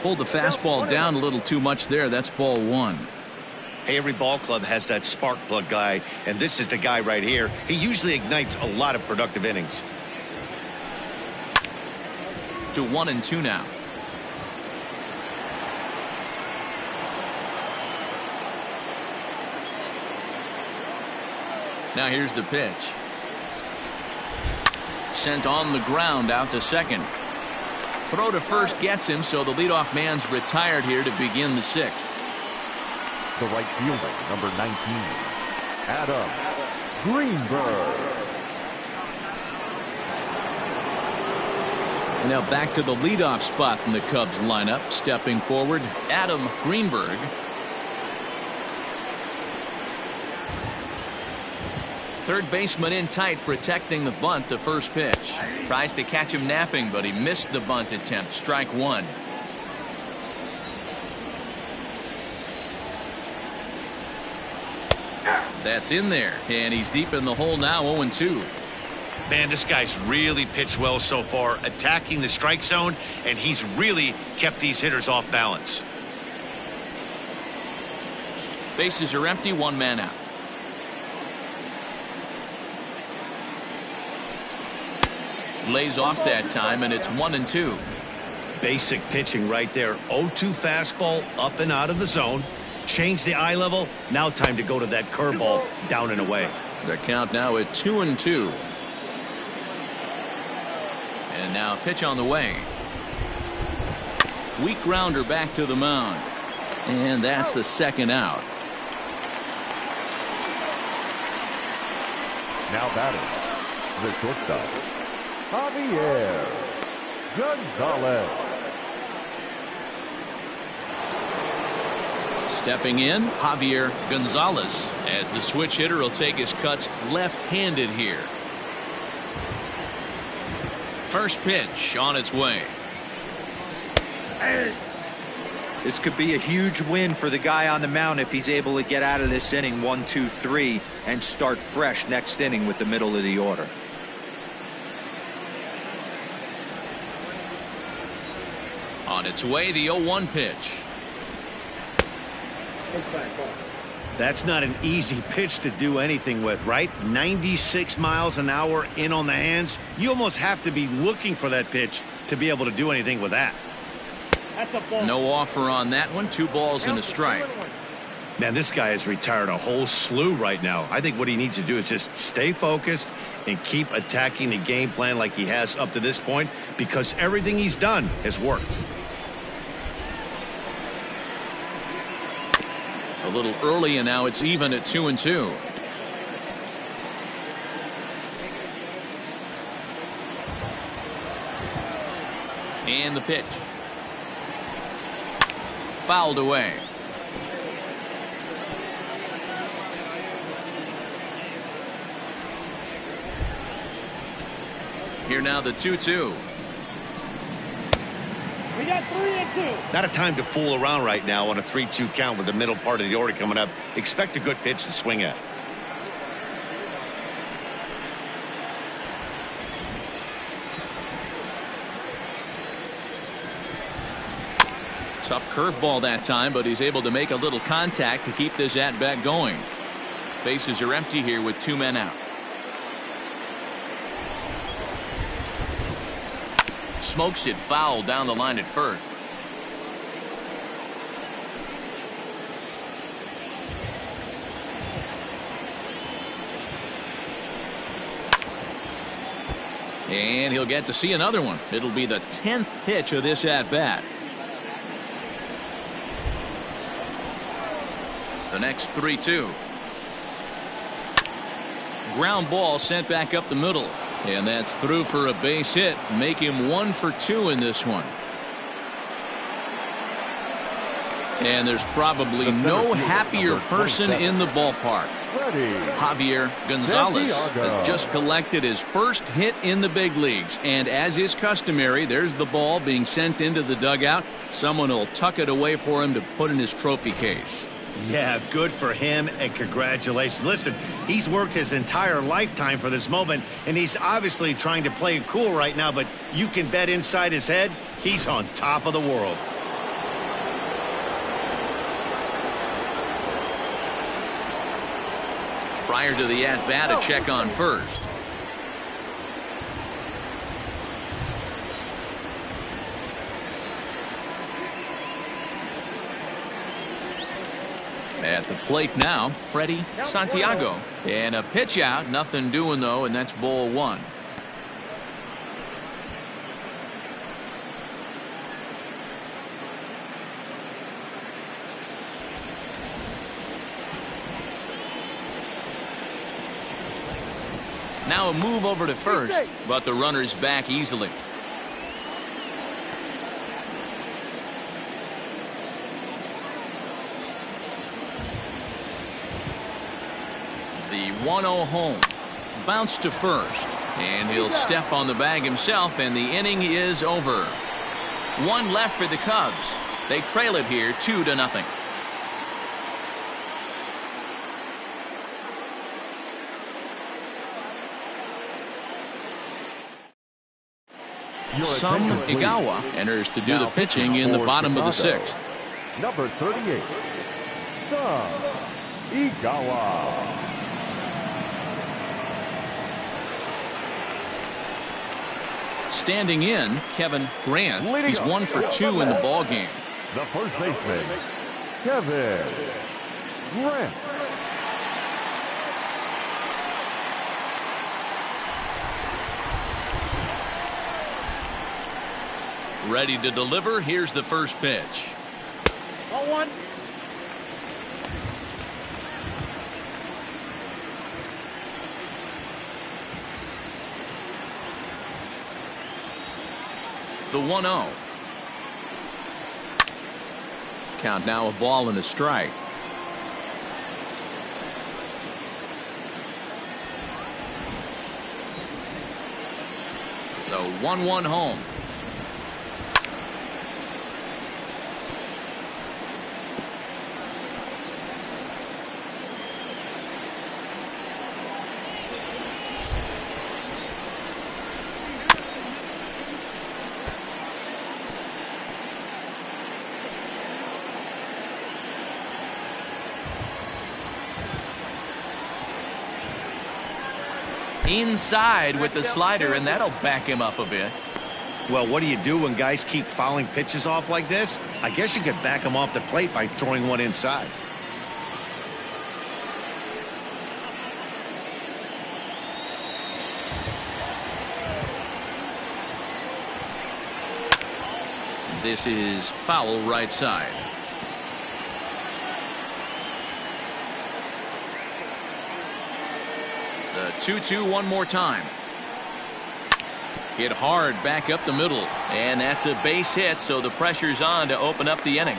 Pulled the fastball down a little too much there. That's ball 1. Hey, every ball club has that spark plug guy, and this is the guy right here. He usually ignites a lot of productive innings. To 1-2 now. Now here's the pitch. Sent on the ground out to second. Throw to first gets him, so the leadoff man's retired here to begin the 6th. The right fielder, number 19, Adam Greenberg. And now back to the leadoff spot in the Cubs lineup. Stepping forward, Adam Greenberg. third baseman in tight, protecting the bunt the first pitch. Tries to catch him napping, but he missed the bunt attempt. Strike one. That's in there, and he's deep in the hole now, 0-2. Man, this guy's really pitched well so far, attacking the strike zone, and he's really kept these hitters off balance. Bases are empty, one man out. Lays off that time, and it's 1-2. Basic pitching right there. 0-2 fastball up and out of the zone. Change the eye level. Now time to go to that curveball down and away. The count now at 2-2. And now pitch on the way. Weak grounder back to the mound. And that's the second out. Now batting, the shortstop, Javier Gonzalez. Stepping in, Javier Gonzalez, as the switch hitter will take his cuts left-handed here. First pitch on its way. This could be a huge win for the guy on the mound if he's able to get out of this inning 1, 2, 3 and start fresh next inning with the middle of the order. On its way, the 0-1 pitch. That's not an easy pitch to do anything with, right? 96 miles an hour in on the hands. You almost have to be looking for that pitch to be able to do anything with that. No offer on that one. 2 balls and a strike. Man, this guy has retired a whole slew right now. I think what he needs to do is just stay focused and keep attacking the game plan like he has up to this point, because everything he's done has worked. A little early, and now it's even at 2-2. And the pitch. Fouled away. Here now the 2-2. We got 3-2. Not a time to fool around right now on a 3-2 count with the middle part of the order coming up. Expect a good pitch to swing at. Tough curveball that time, but he's able to make a little contact to keep this at-bat going. Bases are empty here with 2 men out. Smokes it foul down the line at first. And he'll get to see another one. It'll be the 10th pitch of this at-bat. The next 3-2. Ground ball sent back up the middle. And that's through for a base hit. Make him 1 for 2 in this one. And there's probably no happier person in the ballpark. Javier Gonzalez has just collected his first hit in the big leagues. And as is customary, there's the ball being sent into the dugout. Someone will tuck it away for him to put in his trophy case. Yeah, good for him, and congratulations. Listen, he's worked his entire lifetime for this moment, and he's obviously trying to play it cool right now, but you can bet inside his head, he's on top of the world. Prior to the at-bat, a check on first. At the plate now, Freddie Santiago. And a pitch out, nothing doing though, and that's ball 1. Now a move over to first, but the runner's back easily. The 1-0 home. bounced to first, and he'll step on the bag himself, and the inning is over. One left for the Cubs. They trail it here 2-0. Some Igawa enters to do the pitching in the bottom of the 6th. Number 38, Some Igawa. Standing in, Kevin Grant. He's 1 for 2 in the ball game. The first baseman, Kevin Grant. Ready to deliver. Here's the first pitch. 0-1. The 1-0. Count now a ball and a strike. The 1-1 home. Inside with the slider, and that'll back him up a bit. Well, what do you do when guys keep fouling pitches off like this? I guess you could back them off the plate by throwing one inside. This is foul right side. The 2-2 one more time. Hit hard back up the middle, and that's a base hit, so the pressure's on to open up the inning.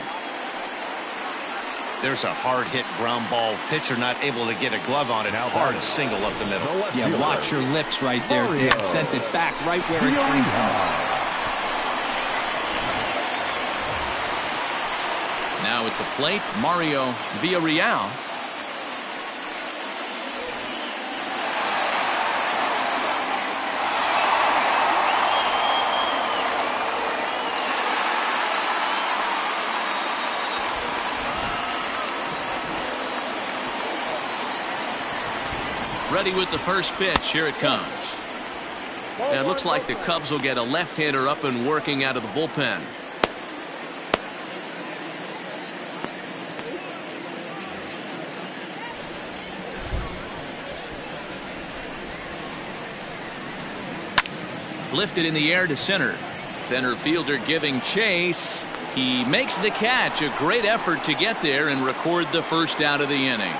There's a hard hit ground ball. Pitcher not able to get a glove on it. Hard single up the middle. Yeah, watch your lips right there, Dan. Sent it back right where it came from. Now at the plate, Mario Villarreal. Ready with the first pitch. Here it comes. It looks like the Cubs will get a left-hander up and working out of the bullpen. Lifted in the air to center. Center fielder giving chase. He makes the catch. A great effort to get there and record the first out of the inning.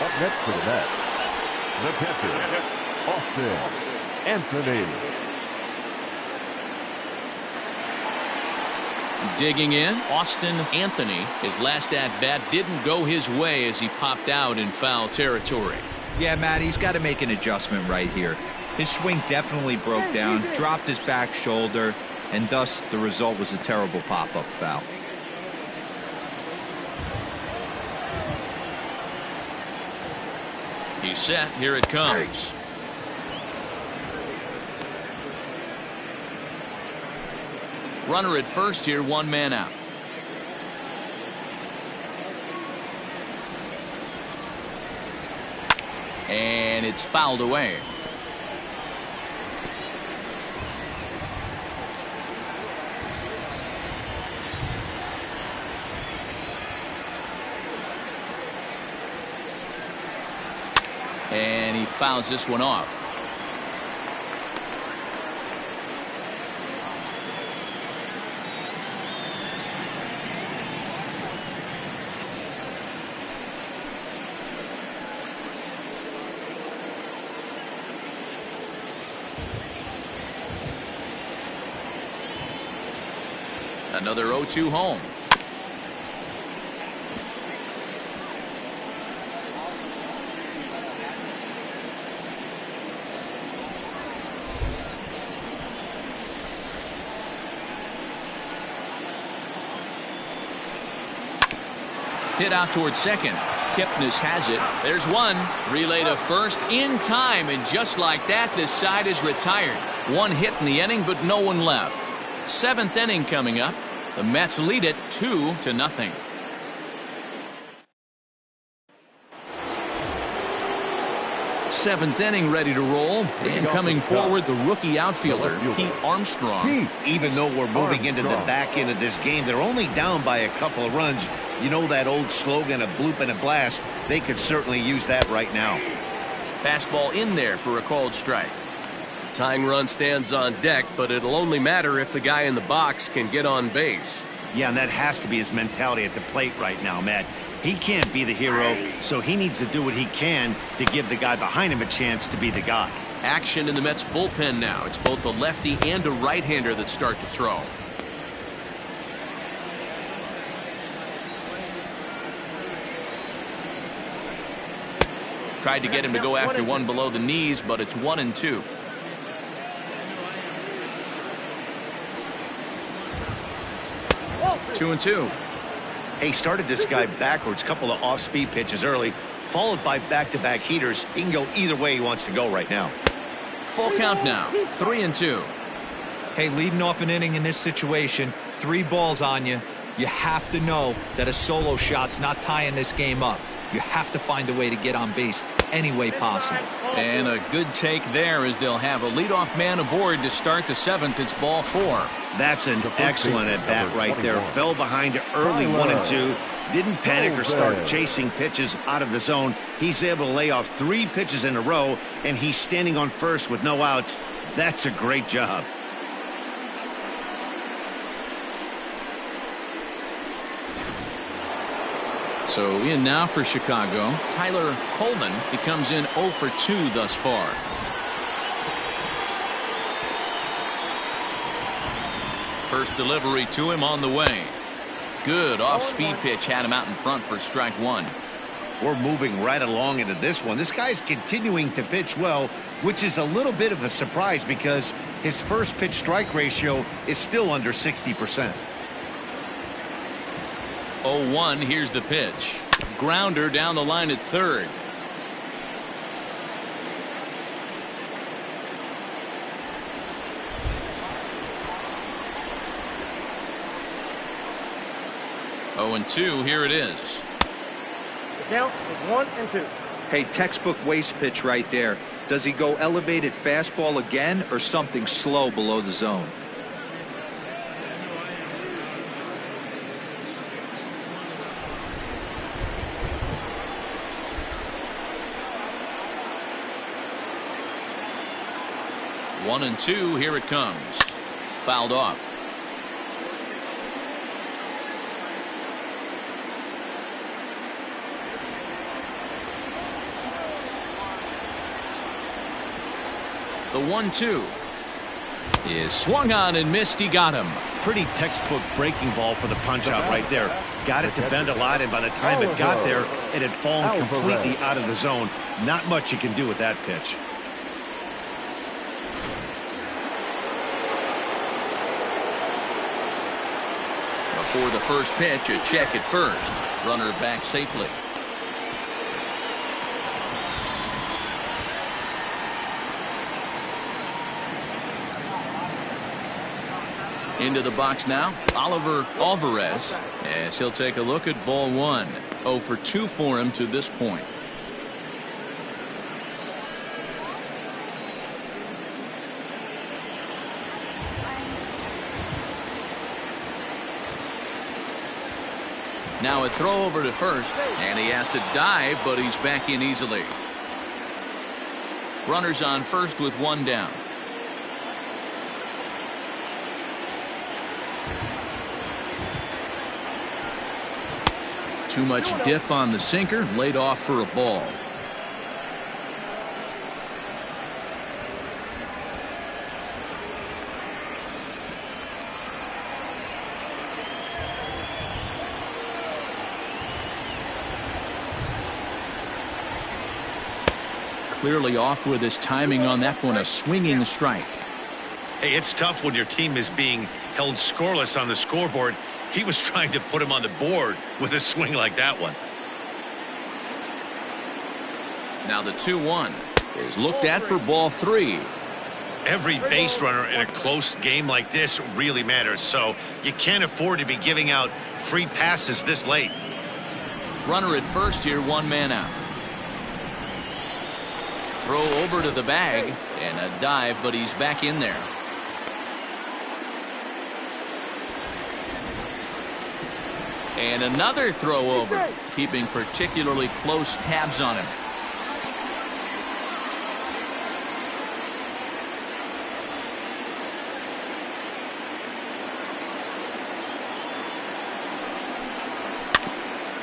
Up next to the net, the catcher, Austin Anthony. Digging in, Austin Anthony. His last at-bat didn't go his way as he popped out in foul territory. Yeah, Matt, he's got to make an adjustment right here. His swing definitely broke down, dropped his back shoulder, and thus the result was a terrible pop-up foul. He's set. Here it comes. Runner at first here, one man out. And it's fouled away. And he fouls this one off. Another 0-2 home. Hit out towards second. Kipnis has it. There's one. Relay to first in time, and just like that, this side is retired. One hit in the inning, but no one left. 7th inning coming up. The Mets lead it 2-0. Seventh inning ready to roll, and coming forward the rookie outfielder Pete Armstrong. Even though we're moving into the back end of this game, they're only down by a couple of runs. You know that old slogan, a bloop and a blast. They could certainly use that right now. Fastball in there for a called strike. Tying run stands on deck, but it'll only matter if the guy in the box can get on base. Yeah, and that has to be his mentality at the plate right now, Matt. He can't be the hero, so he needs to do what he can to give the guy behind him a chance to be the guy. Action in the Mets bullpen now. It's both a lefty and a right-hander that start to throw. Tried to get him to go after one below the knees, but it's 1-2. Two and two. Hey, started this guy backwards, couple of off-speed pitches early, followed by back-to-back heaters. He can go either way he wants to go right now. Full count now, 3-2. Hey, leading off an inning in this situation, 3 balls on you. You have to know that a solo shot's not tying this game up. You have to find a way to get on base any way possible. And a good take there as they'll have a leadoff man aboard to start the 7th. It's ball 4. That's an excellent at-bat right there. Fell behind early 1-2. Didn't panic or start chasing pitches out of the zone. He's able to lay off 3 pitches in a row, and he's standing on first with no outs. That's a great job. So in now for Chicago, Tyler Coleman. He comes in 0 for 2 thus far. First delivery to him on the way. Good off-speed pitch had him out in front for strike 1. We're moving right along into this one. This guy's continuing to pitch well, which is a little bit of a surprise because his first pitch strike ratio is still under 60%. 0-1, here's the pitch. Grounder down the line at third. Oh, and 2, here it is. Count is 1-2. Hey, textbook waste pitch right there. Does he go elevated fastball again or something slow below the zone? One and 2, here it comes. Fouled off. The 1-2 is swung on and missed. He got him. Pretty textbook breaking ball for the punch out right there. Got it to bend a lot, and by the time it got there, it had fallen completely out of the zone. Not much you can do with that pitch. Before the first pitch, a check at first. Runner back safely. Into the box now, Oliver Alvarez, as he'll take a look at ball 1. 0 for 2 for him to this point. Now a throw over to first, and he has to dive, but he's back in easily. Runners on first with 1 down. Too much dip on the sinker, laid off for a ball. Clearly off with his timing on that one, a swinging strike. Hey, it's tough when your team is being held scoreless on the scoreboard He was trying to put him on the board with a swing like that one. Now the 2-1 is looked at for ball 3. Every base runner in a close game like this really matters, so you can't afford to be giving out free passes this late. Runner at first here, 1 man out. Throw over to the bag and a dive, but he's back in there. And another throw over, keeping particularly close tabs on him.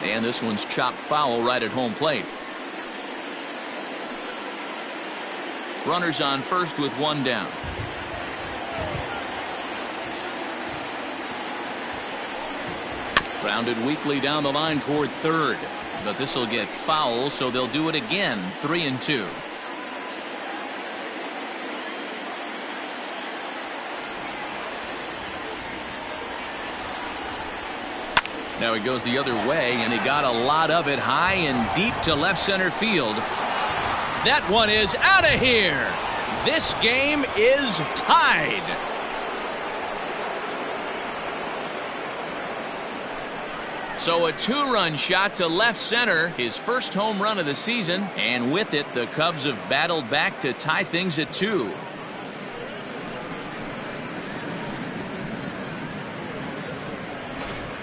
And this one's chopped foul right at home plate. Runners on first with 1 down. Grounded weakly down the line toward third. But this will get foul, so they'll do it again. 3-2. Now he goes the other way, and he got a lot of it high and deep to left center field. That one is out of here. This game is tied. So a 2-run shot to left center, his first home run of the season, and with it the Cubs have battled back to tie things at 2.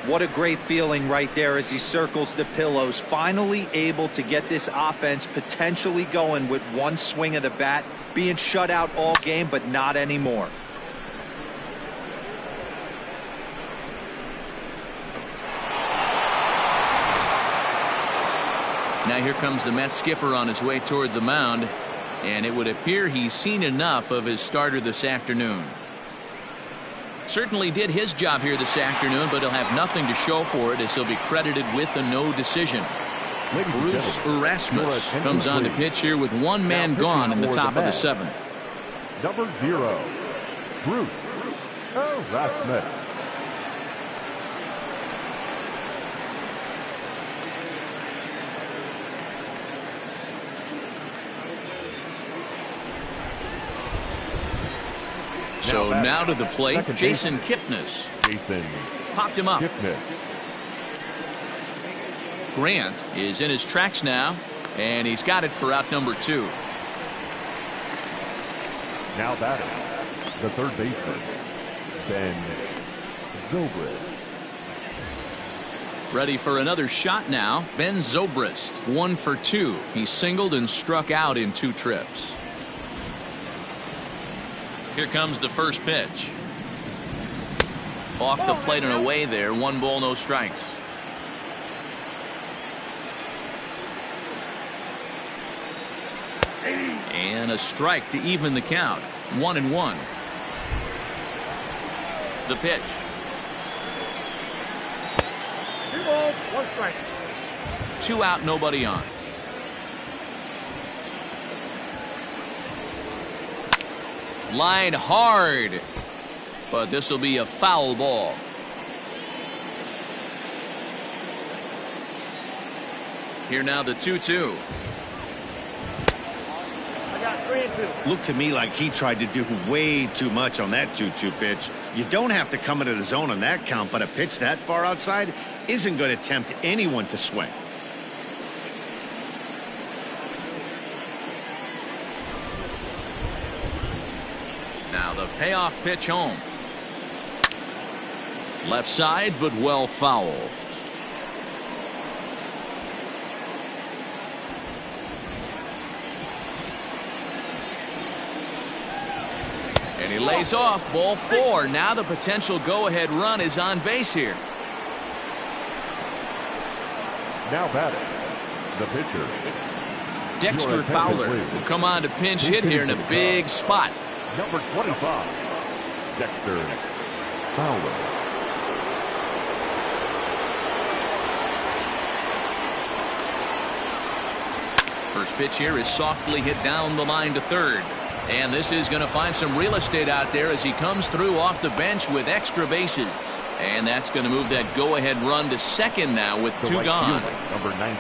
What a great feeling right there as he circles the pillows, finally able to get this offense potentially going with 1 swing of the bat, being shut out all game, but not anymore. Now here comes the Mets skipper on his way toward the mound, and it would appear he's seen enough of his starter this afternoon. Certainly did his job here this afternoon, but he'll have nothing to show for it as he'll be credited with a no decision. Bruce Erasmus comes on to pitch here with 1 man gone in the top of the 7th. Number 0, Bruce Erasmus. So now to the plate, Jason Kipnis. Popped him up. Grant is in his tracks now, and he's got it for out number 2. Now batting, the third baseman, Ben Zobrist. Ready for another shot now, Ben Zobrist. 1 for 2. He singled and struck out in 2 trips. Here comes the first pitch. Off the plate and away there. 1 ball, no strikes. And a strike to even the count. 1-1. The pitch. 2 balls, 1 strike. 2 out, nobody on. Line hard, but this will be a foul ball. Here now the 2-2. I got 3-2. Looked to me like he tried to do way too much on that 2-2 pitch. You don't have to come into the zone on that count, but a pitch that far outside isn't going to tempt anyone to swing. Now the payoff pitch home. Left side, but well foul. And he lays off. Ball 4. Now the potential go-ahead run is on base here. Now batting, the pitcher, Dexter Fowler will come on to pinch hit here in a big spot. Number 25, Dexter Fowler. First pitch here is softly hit down the line to third. And this is going to find some real estate out there as he comes through off the bench with extra bases. And that's going to move that go-ahead run to second now with The two right gone. fielder, number 19.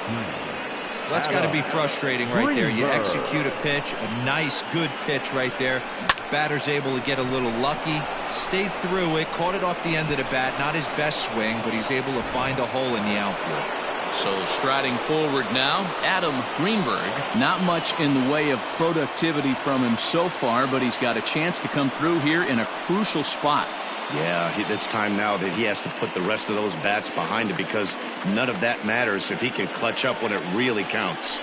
That's got to be frustrating right there. You execute a pitch, a nice, good pitch right there. Batter's able to get a little lucky, stayed through it, caught it off the end of the bat. Not his best swing, but he's able to find a hole in the outfield. So striding forward now, Adam Greenberg. Not much in the way of productivity from him so far, but he's got a chance to come through here in a crucial spot. Yeah, it's time now that he has to put the rest of those bats behind him, because none of that matters if he can clutch up when it really counts.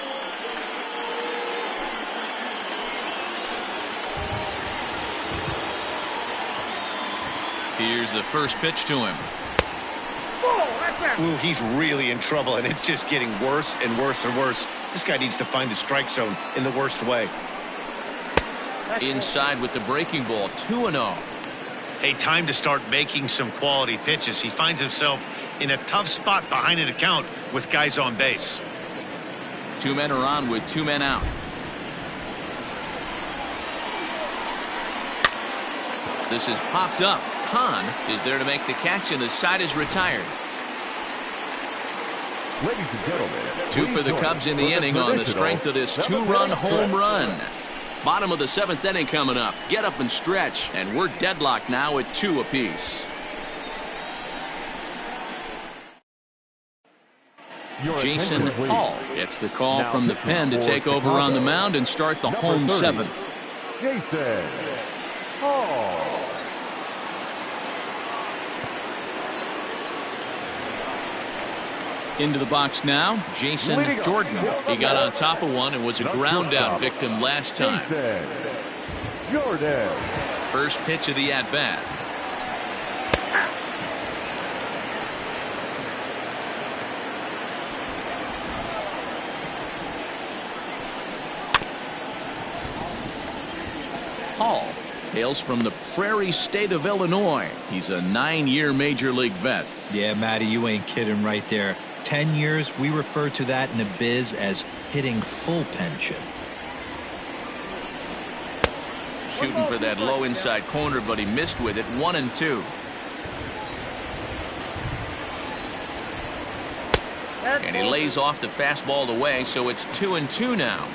Here's the first pitch to him. Ooh, he's really in trouble, and it's just getting worse and worse and worse. This guy needs to find the strike zone in the worst way. Inside with the breaking ball, 2-0. Hey, time to start making some quality pitches. He finds himself in a tough spot behind an account with guys on base. Two men are on with two men out. This is popped up. Hahn is there to make the catch, and the side is retired. Ladies and gentlemen, Two for the Cubs in the inning on the strength of this two-run home run. Bottom of the seventh inning coming up. Get up and stretch, and we're deadlocked now at 2 apiece. Jason Hall gets the call from the pen to take over on the mound and start the home seventh. Jason Hall. Into the box now, Jason Jordan. He got on top of one and was a ground out victim last time. Jason Jordan. First pitch of the at-bat. Hall hails from the Prairie State of Illinois. He's a 9-year Major League vet. Yeah, Matty, you ain't kidding right there. 10 years, we refer to that in the biz as hitting full pension. Shooting for that low inside corner, but he missed with it. 1-2. And he lays off the fastball away, so it's 2-2 now.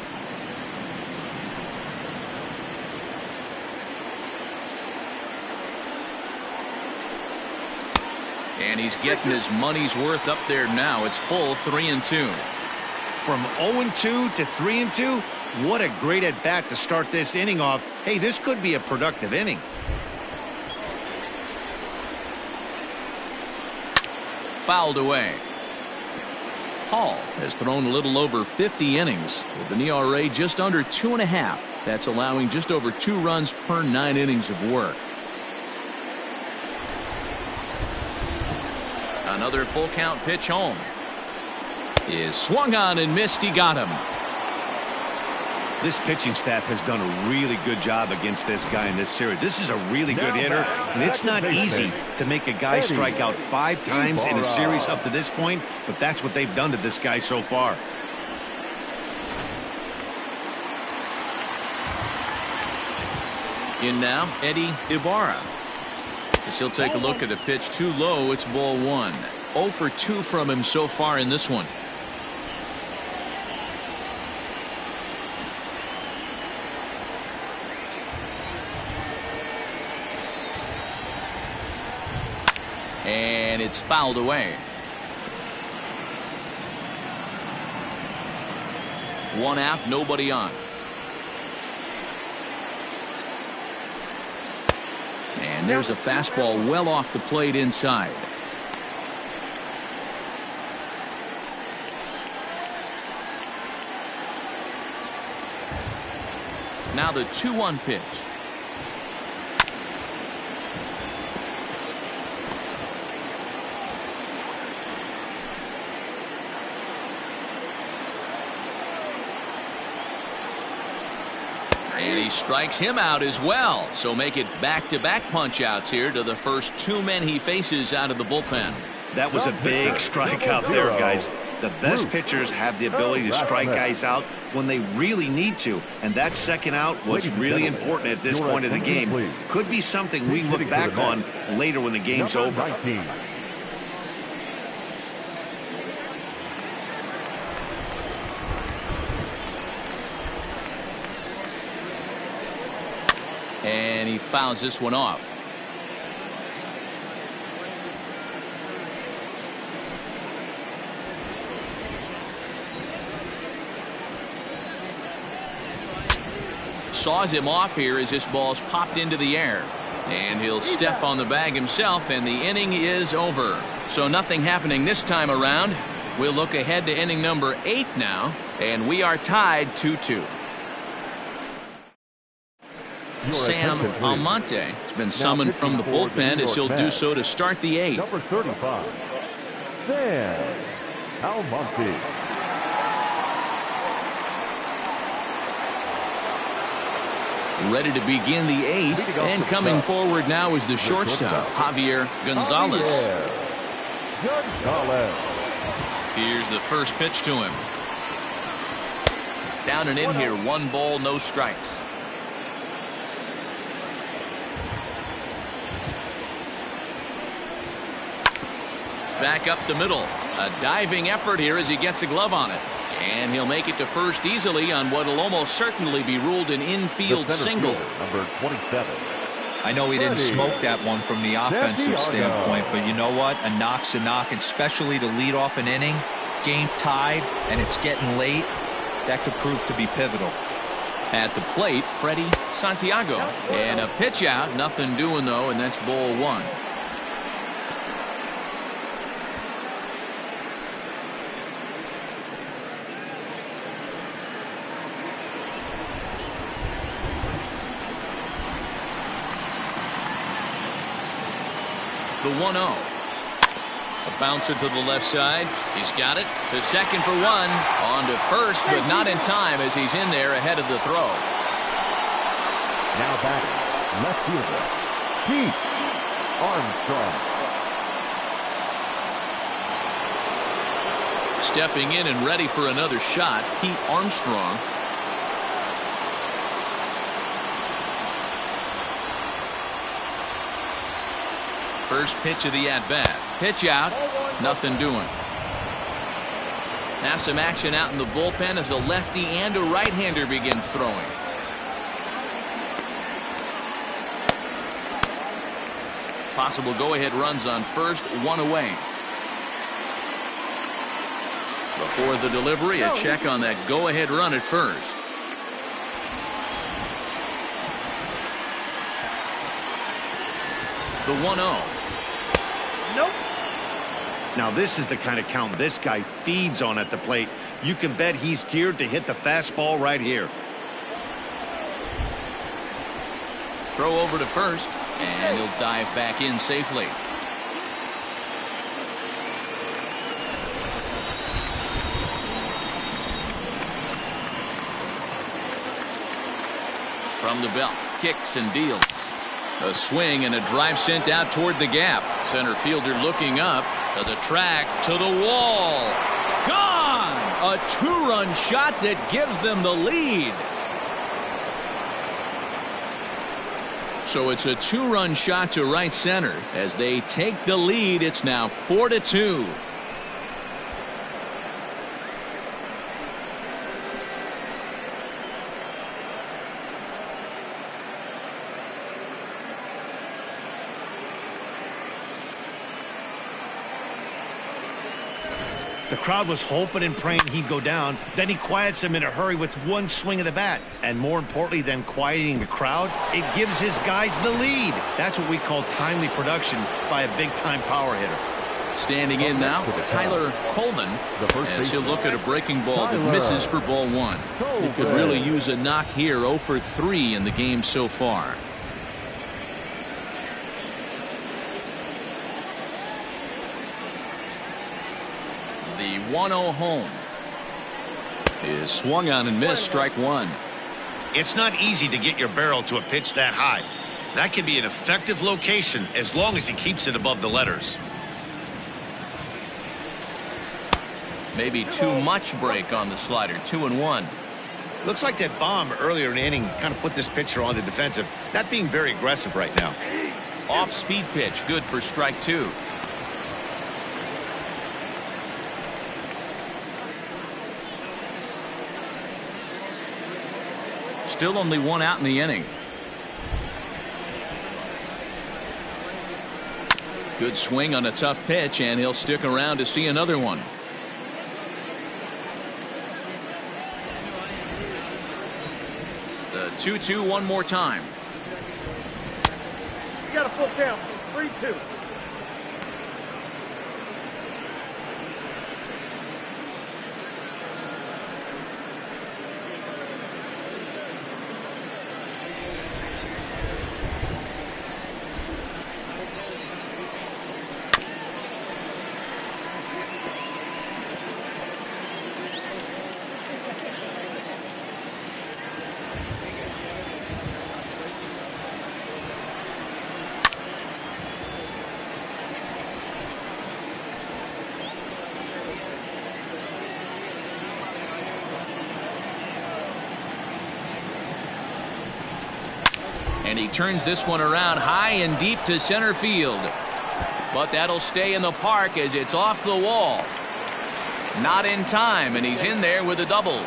And he's getting his money's worth up there now. It's full 3-2. From 0-2 to 3-2, what a great at-bat to start this inning off. Hey, this could be a productive inning. Fouled away. Hall has thrown a little over 50 innings with an ERA just under 2.5. That's allowing just over 2 runs per 9 innings of work. Another full count pitch home. Is swung on and missed. He got him. This pitching staff has done a really good job against this guy in this series. This is a really good hitter, and it's not easy to make a guy strike out 5 times in a series up to this point, but that's what they've done to this guy so far. In now, Eddie Ibarra. As he'll take a look at a pitch too low, it's ball 1. 0 for 2 from him so far in this one. And it's fouled away. 1 out, nobody on. And there's a fastball well off the plate inside. Now the 2-1 pitch. And he strikes him out as well. So make it back-to-back punch-outs here to the first 2 men he faces out of the bullpen. That was a big strikeout there, guys. The best pitchers have the ability to strike guys out when they really need to, and that second out was really important at this point of the game. Could be something we look back on later when the game's over. And he fouls this one off. Saws him off here as this ball's popped into the air. And he'll step on the bag himself, and the inning is over. So nothing happening this time around. We'll look ahead to inning number 8 now, and we are tied 2-2. Sam Almonte has been summoned from the bullpen as he'll do so to start the 8th. Number 35, Sam Almonte. Ready to begin the 8th, and coming forward now is the shortstop, Javier Gonzalez. Here's the first pitch to him. Down and in here, 1 ball, no strikes. Back up the middle. A diving effort here as he gets a glove on it. And he'll make it to first easily on what will almost certainly be ruled an infield single. Number 27. I know he didn't smoke that one from the offensive standpoint, but you know what? A knock's a knock, especially to lead off an inning. Game tied, and it's getting late. That could prove to be pivotal. At the plate, Freddie Santiago. And a pitch out. Nothing doing, though, and that's ball 1. The 1-0. A bouncer to the left side. He's got it. To second for 1. On to first, but not in time as he's in there ahead of the throw. Now batting, left fielder, Pete Armstrong. Stepping in and ready for another shot, Pete Armstrong. First pitch of the at-bat. Pitch out. Nothing doing. Now some action out in the bullpen as a lefty and a right-hander begin throwing. Possible go-ahead runs on first, 1 away. Before the delivery, a check on that go-ahead run at first. The 1-0. Nope. Now this is the kind of count this guy feeds on at the plate. You can bet he's geared to hit the fastball right here. Throw over to first, and he'll dive back in safely. From the belt, kicks and deals. A swing and a drive sent out toward the gap. Center fielder looking up to the track, to the wall. Gone! A 2-run shot that gives them the lead. So it's a 2-run shot to right center. As they take the lead, it's now 4-2. The crowd was hoping and praying he'd go down. Then he quiets them in a hurry with 1 swing of the bat. And more importantly than quieting the crowd, it gives his guys the lead. That's what we call timely production by a big-time power hitter. Standing in now, Tyler Coleman, as he'll look at a breaking ball that misses for ball 1. He could really use a knock here, 0 for 3 in the game so far. The 1-0 home is swung on and missed, strike 1. It's not easy to get your barrel to a pitch that high. That can be an effective location as long as he keeps it above the letters. Maybe too much break on the slider. 2-1. Looks like that bomb earlier in the inning kind of put this pitcher on the defensive. Not being very aggressive right now. Off-speed pitch, good for strike 2. Still only 1 out in the inning. Good swing on a tough pitch, and he'll stick around to see another one. The 2-2 one more time. You got a full count. 3-2. And he turns this one around high and deep to center field. But that'll stay in the park as it's off the wall. Not in time, and he's in there with a double.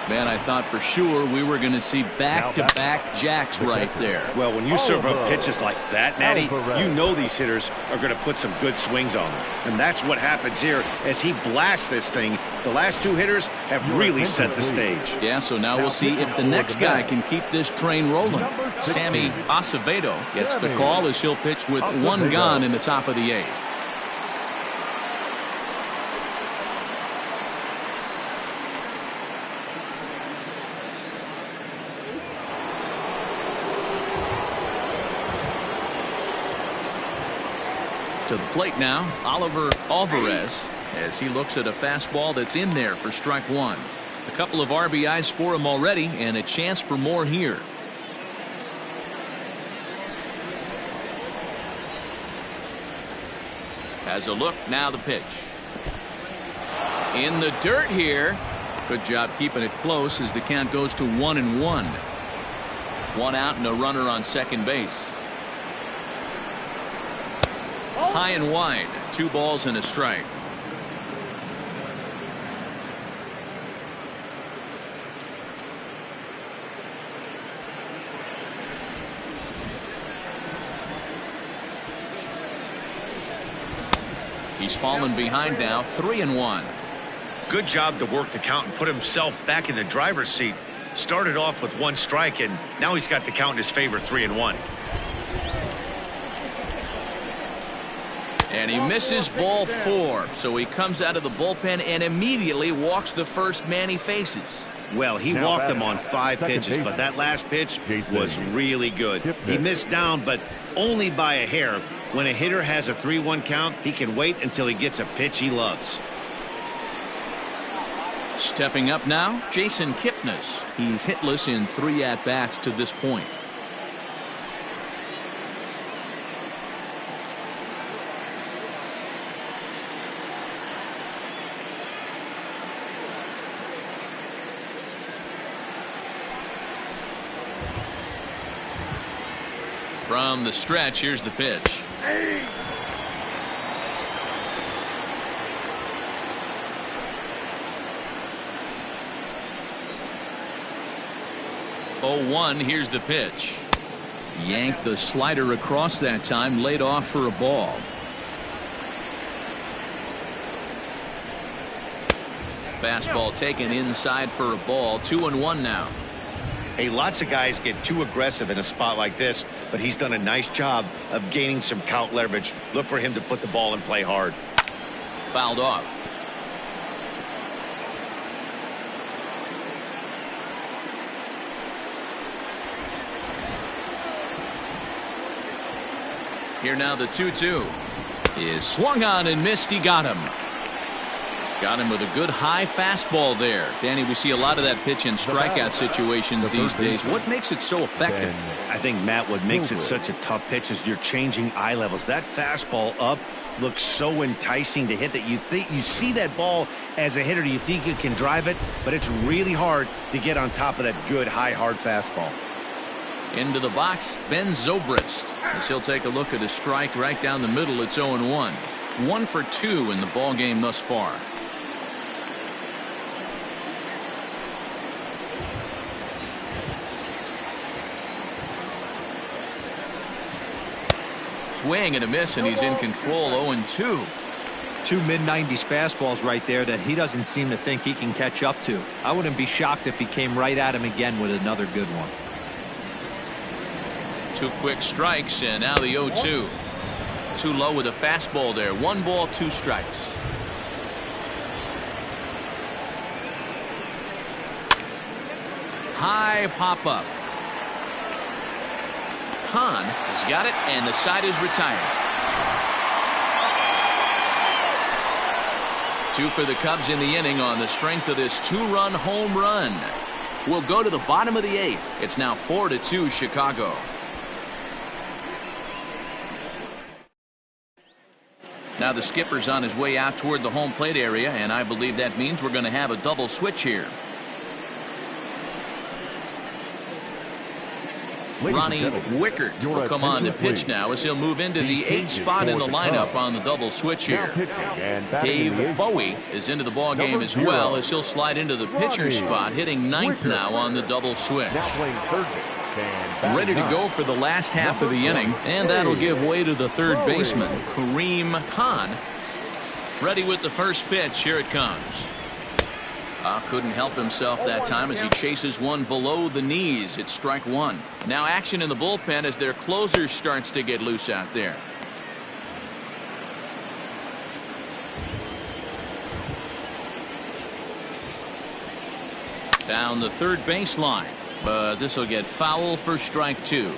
Man, I thought for sure we were going to see back-to-back jacks right there. Well, when you serve up pitches like that, Matty, you know these hitters are going to put some good swings on them. And that's what happens here as he blasts this thing. The last 2 hitters have really set the stage. Yeah, so now we'll see if the next guy can keep this train rolling. Sammy Acevedo gets the call as he'll pitch with 1 gone in the top of the 8th. To the plate now, Oliver Alvarez, as he looks at a fastball that's in there for strike 1. A couple of RBIs for him already, and a chance for more here. Has a look, now the pitch. In the dirt here. Good job keeping it close as the count goes to 1-1. 1 out and a runner on second base. High and wide, 2 balls and a strike. He's fallen behind now, 3-1. Good job to work the count and put himself back in the driver's seat. Started off with 1 strike, and now he's got the count in his favor, 3-1. And he misses ball 4, so he comes out of the bullpen and immediately walks the first man he faces. Well, he walked him on 5 pitches, but that last pitch was really good. He missed down, but only by a hair. When a hitter has a 3-1 count, he can wait until he gets a pitch he loves. Stepping up now, Jason Kipnis. He's hitless in 3 at-bats to this point. From the stretch, here's the pitch. Hey. 0-1, here's the pitch. Yanked the slider across that time, laid off for a ball. Fastball taken inside for a ball. 2-1 now. Hey, lots of guys get too aggressive in a spot like this, but he's done a nice job of gaining some count leverage. Look for him to put the ball in play hard. Fouled off. Here now the 2-2 is swung on and missed. He got him. Got him with a good high fastball there. Danny, we see a lot of that pitch in strikeout situations these days. What makes it so effective? I think, Matt, what makes it such a tough pitch is you're changing eye levels. That fastball up looks so enticing to hit that you see that ball as a hitter, you think you can drive it, but it's really hard to get on top of that good high hard fastball. Into the box, Ben Zobrist, as he'll take a look at a strike right down the middle. It's 0-1. 1 for 2 in the ball game thus far. Swing and a miss, and he's in control. 0-2. 2 mid-90s fastballs right there that he doesn't seem to think he can catch up to. I wouldn't be shocked if he came right at him again with another good one. 2 quick strikes, and now the 0-2. Too low with a fastball there. 1 ball, 2 strikes. High pop up. Khan has got it, and the side is retired. 2 for the Cubs in the inning on the strength of this 2-run home run. We'll go to the bottom of the 8th. It's now 4-2 Chicago. Now the skipper's on his way out toward the home plate area, and I believe that means we're going to have a double switch here. Ronnie Wickert will come on to pitch now as he'll move into the 8th spot in the lineup on the double switch here. Dave Bowie is into the ball game as well as he'll slide into the pitcher's spot, hitting 9th now on the double switch. Ready to go for the last half of the inning, and that'll give way to the third baseman, Kareem Khan. Ready with the first pitch. Here it comes. Couldn't help himself that time as he chases one below the knees. It's strike 1. Now action in the bullpen as their closer starts to get loose out there. Down the third baseline, but this will get foul for strike 2.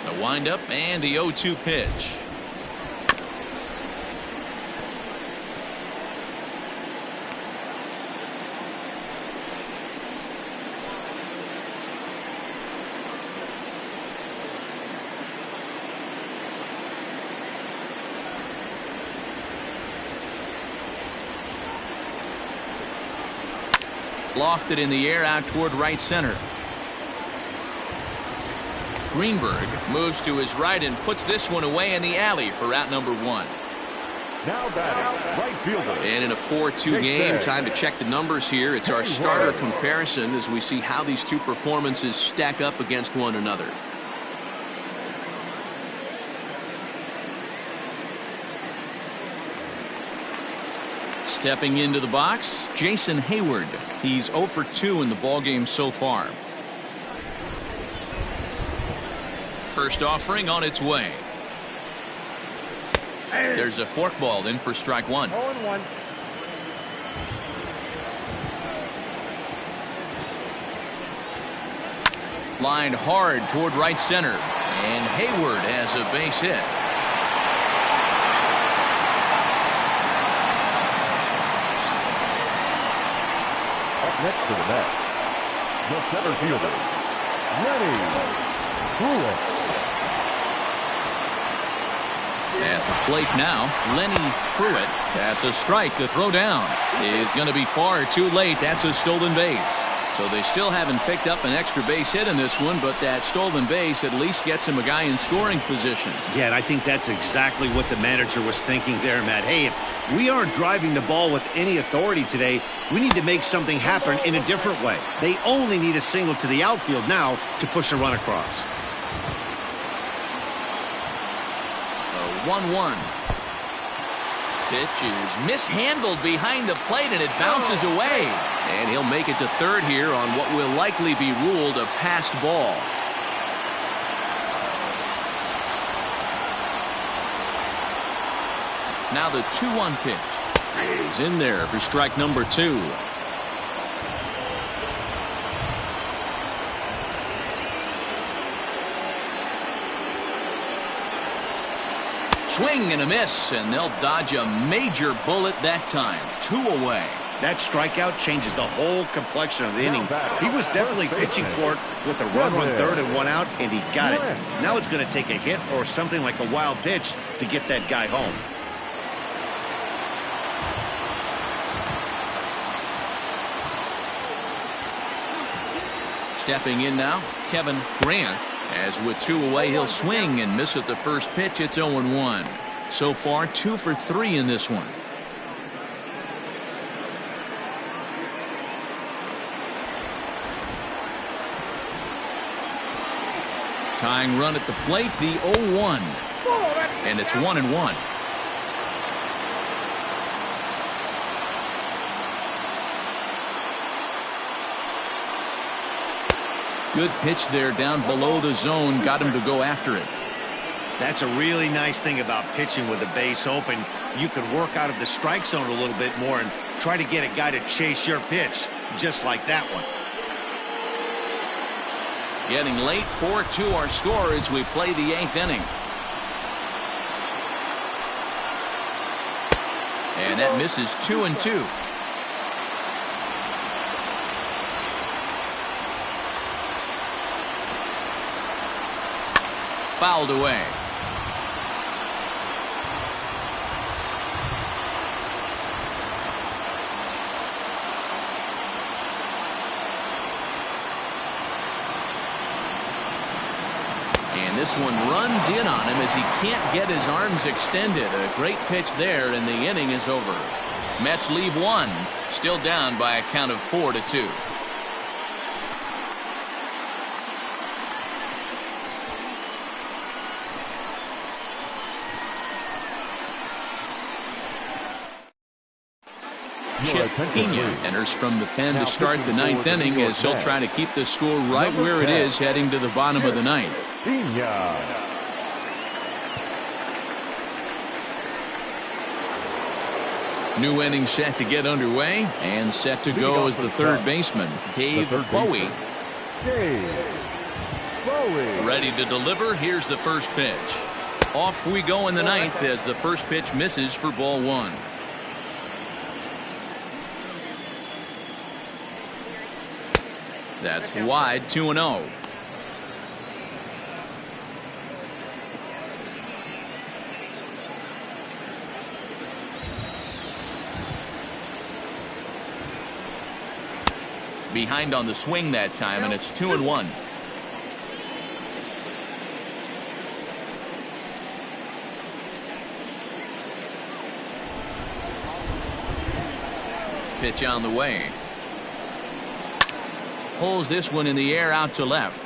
The windup and the 0-2 pitch. Lofted in the air out toward right center. Greenberg moves to his right and puts this one away in the alley for out number 1. Now batting, right fielder. And in a 4-2 game, time to check the numbers here. It's our starter comparison as we see how these two performances stack up against one another. Stepping into the box, Jason Hayward. He's 0 for 2 in the ballgame so far. First offering on its way. There's a forkball in for strike 1. 0-1. Lined hard toward right center, and Hayward has a base hit. Next to the net, the center fielder, Lenny Pruitt. At the plate now, Lenny Pruitt. That's a strike to throw down. Is going to be far too late. That's a stolen base. So they still haven't picked up an extra base hit in this one, but that stolen base at least gets him a guy in scoring position. Yeah, and I think that's exactly what the manager was thinking there, Matt. Hey, if we aren't driving the ball with any authority today, we need to make something happen in a different way. They only need a single to the outfield now to push a run across. 1-1. Pitch is mishandled behind the plate, and it bounces away. And he'll make it to third here on what will likely be ruled a passed ball. Now the 2-1 pitch is in there for strike number 2. Swing and a miss, and they'll dodge a major bullet that time. 2 away. That strikeout changes the whole complexion of the inning. He was definitely pitching for it with a run, 1/3 and 1 out, and he got it. Now it's going to take a hit or something like a wild pitch to get that guy home. Stepping in now, Kevin Grant. As with 2 away, he'll swing and miss at the first pitch. It's 0-1. So far, 2 for 3 in this one. Tying run at the plate, the 0-1. And it's 1-1. Good pitch there down below the zone. Got him to go after it. That's a really nice thing about pitching with the base open. You can work out of the strike zone a little bit more and try to get a guy to chase your pitch, just like that one. Getting late, 4-2 our score as we play the 8th inning. And that misses 2-2. Fouled away. And this one runs in on him as he can't get his arms extended. A great pitch there, and the inning is over. Mets leave 1, still down by a count of 4-2. Chip Pena enters from the pen to start the 9th inning as he'll try to keep the score right where it is heading to the bottom of the 9th. New inning set to get underway, and set to go as the third baseman, Dave Bowie. Ready to deliver. Here's the first pitch. Off we go in the 9th as the first pitch misses for ball 1. That's wide, 2-0. Behind on the swing that time, and it's 2-1. Pitch on the way. Pulls this one in the air out to left.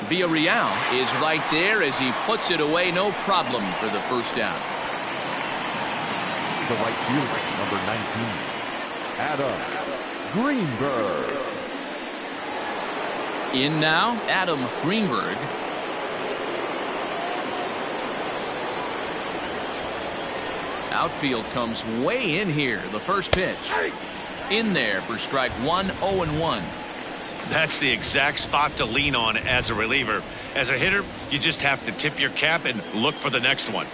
Villarreal is right there as he puts it away, no problem for the first out. The right fielder, number 19, Adam Greenberg. In now, Adam Greenberg. Outfield comes way in here. The first pitch. In there for strike 1, 0-1. That's the exact spot to lean on as a reliever. As a hitter, you just have to tip your cap and look for the next one.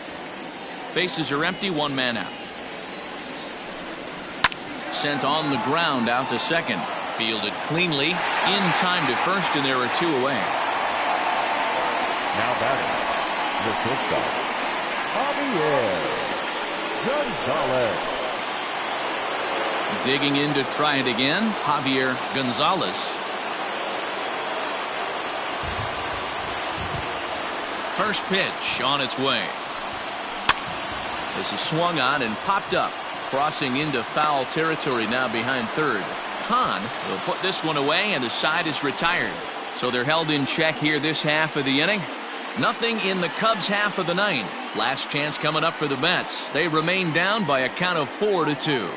Bases are empty, 1 man out. Sent on the ground out to second. Fielded cleanly. In time to first, and there are 2 away. Now batting, the shortstop, Javier Gonzalez. Digging in to try it again, Javier Gonzalez. First pitch on its way. This is swung on and popped up. Crossing into foul territory now behind third. Khan will put this one away, and the side is retired. So they're held in check here this half of the inning. Nothing in the Cubs half of the 9th. Last chance coming up for the Mets. They remain down by a count of 4-2.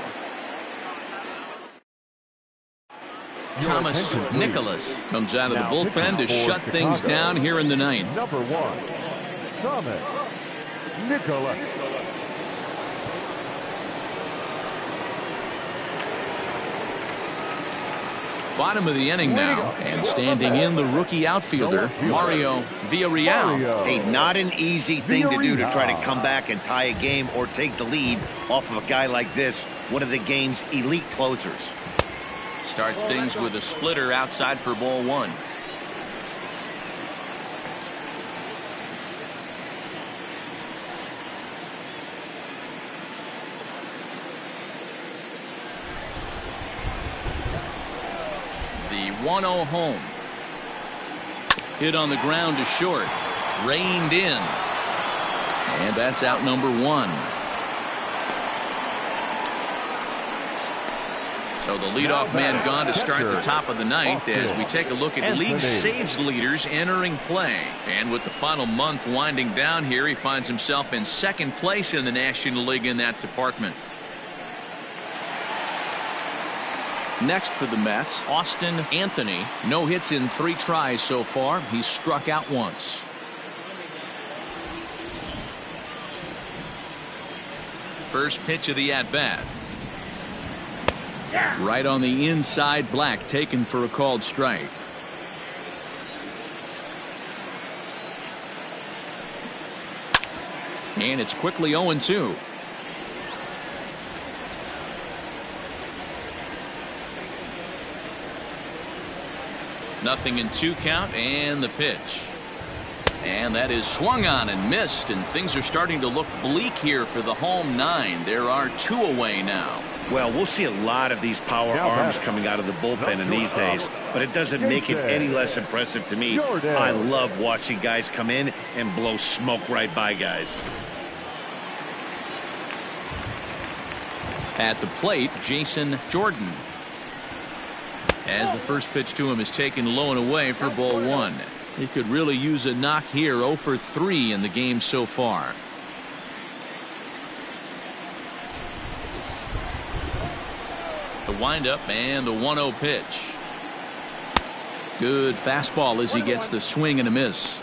Thomas Nicholas comes out of the bullpen to shut things down here in the 9th. Number 1, Thomas Nicholas. Bottom of the inning now, and standing in the rookie outfielder, Mario Villarreal. Hey, not an easy thing to do to try to come back and tie a game or take the lead off of a guy like this, one of the game's elite closers. Starts things with a splitter outside for ball one. The 1-0 home. Hit on the ground to short. Reined in. And that's out number one. So the leadoff man gone to start the top of the ninth as we take a look at league saves leaders entering play. And with the final month winding down here, he finds himself in second place in the National League in that department. Next for the Mets, Austin Anthony. No hits in 3 tries so far. He's struck out once. First pitch of the at-bat. Right on the inside, Black taken for a called strike. And it's quickly 0-2. Nothing in 2 count, and the pitch. And that is swung on and missed, and things are starting to look bleak here for the home 9. There are 2 away now. Well, we'll see a lot of these power arms coming out of the bullpen in these days, but it doesn't make it any less impressive to me. I love watching guys come in and blow smoke right by guys. At the plate, Jason Jordan. As the first pitch to him is taken low and away for ball one. He could really use a knock here. 0 for 3 in the game so far. The windup and the 1-0 pitch. Good fastball as he gets the swing and a miss.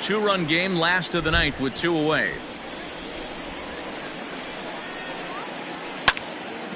Two-run game, last of the ninth with 2 away.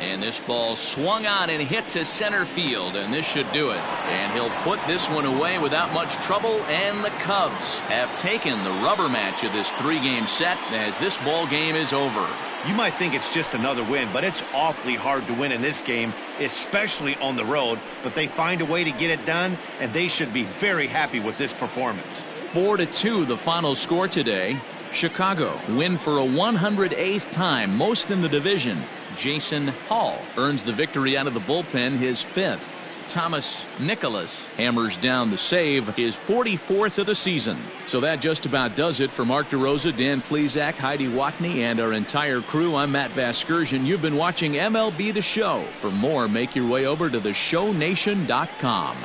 And this ball swung on and hit to center field, and this should do it. And he'll put this one away without much trouble, and the Cubs have taken the rubber match of this 3-game set as this ball game is over. You might think it's just another win, but it's awfully hard to win in this game, especially on the road. But they find a way to get it done, and they should be very happy with this performance. 4-2 the final score today. Chicago win for a 108th time, most in the division. Jason Hall earns the victory out of the bullpen, his 5th. Thomas Nicholas hammers down the save, his 44th of the season. So that just about does it for Mark DeRosa, Dan Plesac, Heidi Watney, and our entire crew. I'm Matt Vasgersian. You've been watching MLB The Show. For more, make your way over to theshownation.com.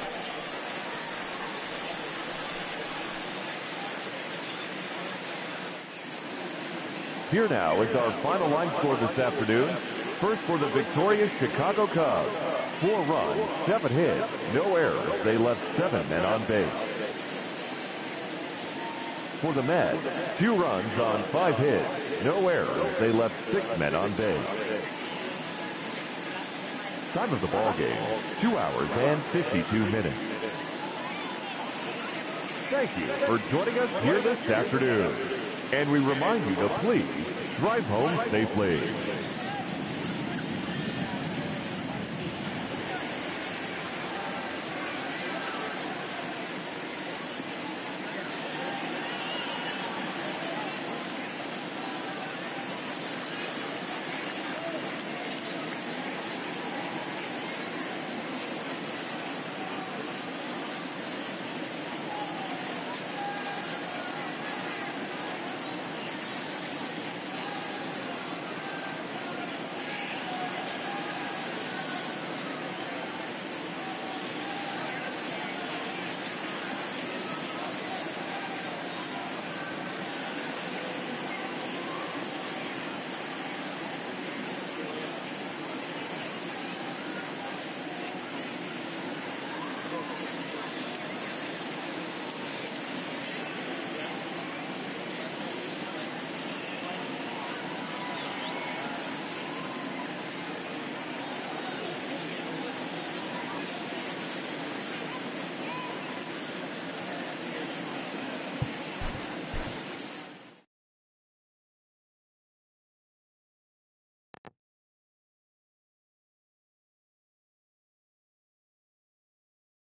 Here now is our final line score this afternoon. First for the victorious Chicago Cubs. 4 runs, 7 hits, no errors. They left 7 men on base. For the Mets, 2 runs on 5 hits, no errors. They left 6 men on base. Time of the ball game, 2 hours and 52 minutes. Thank you for joining us here this afternoon. And we remind you to please drive home safely.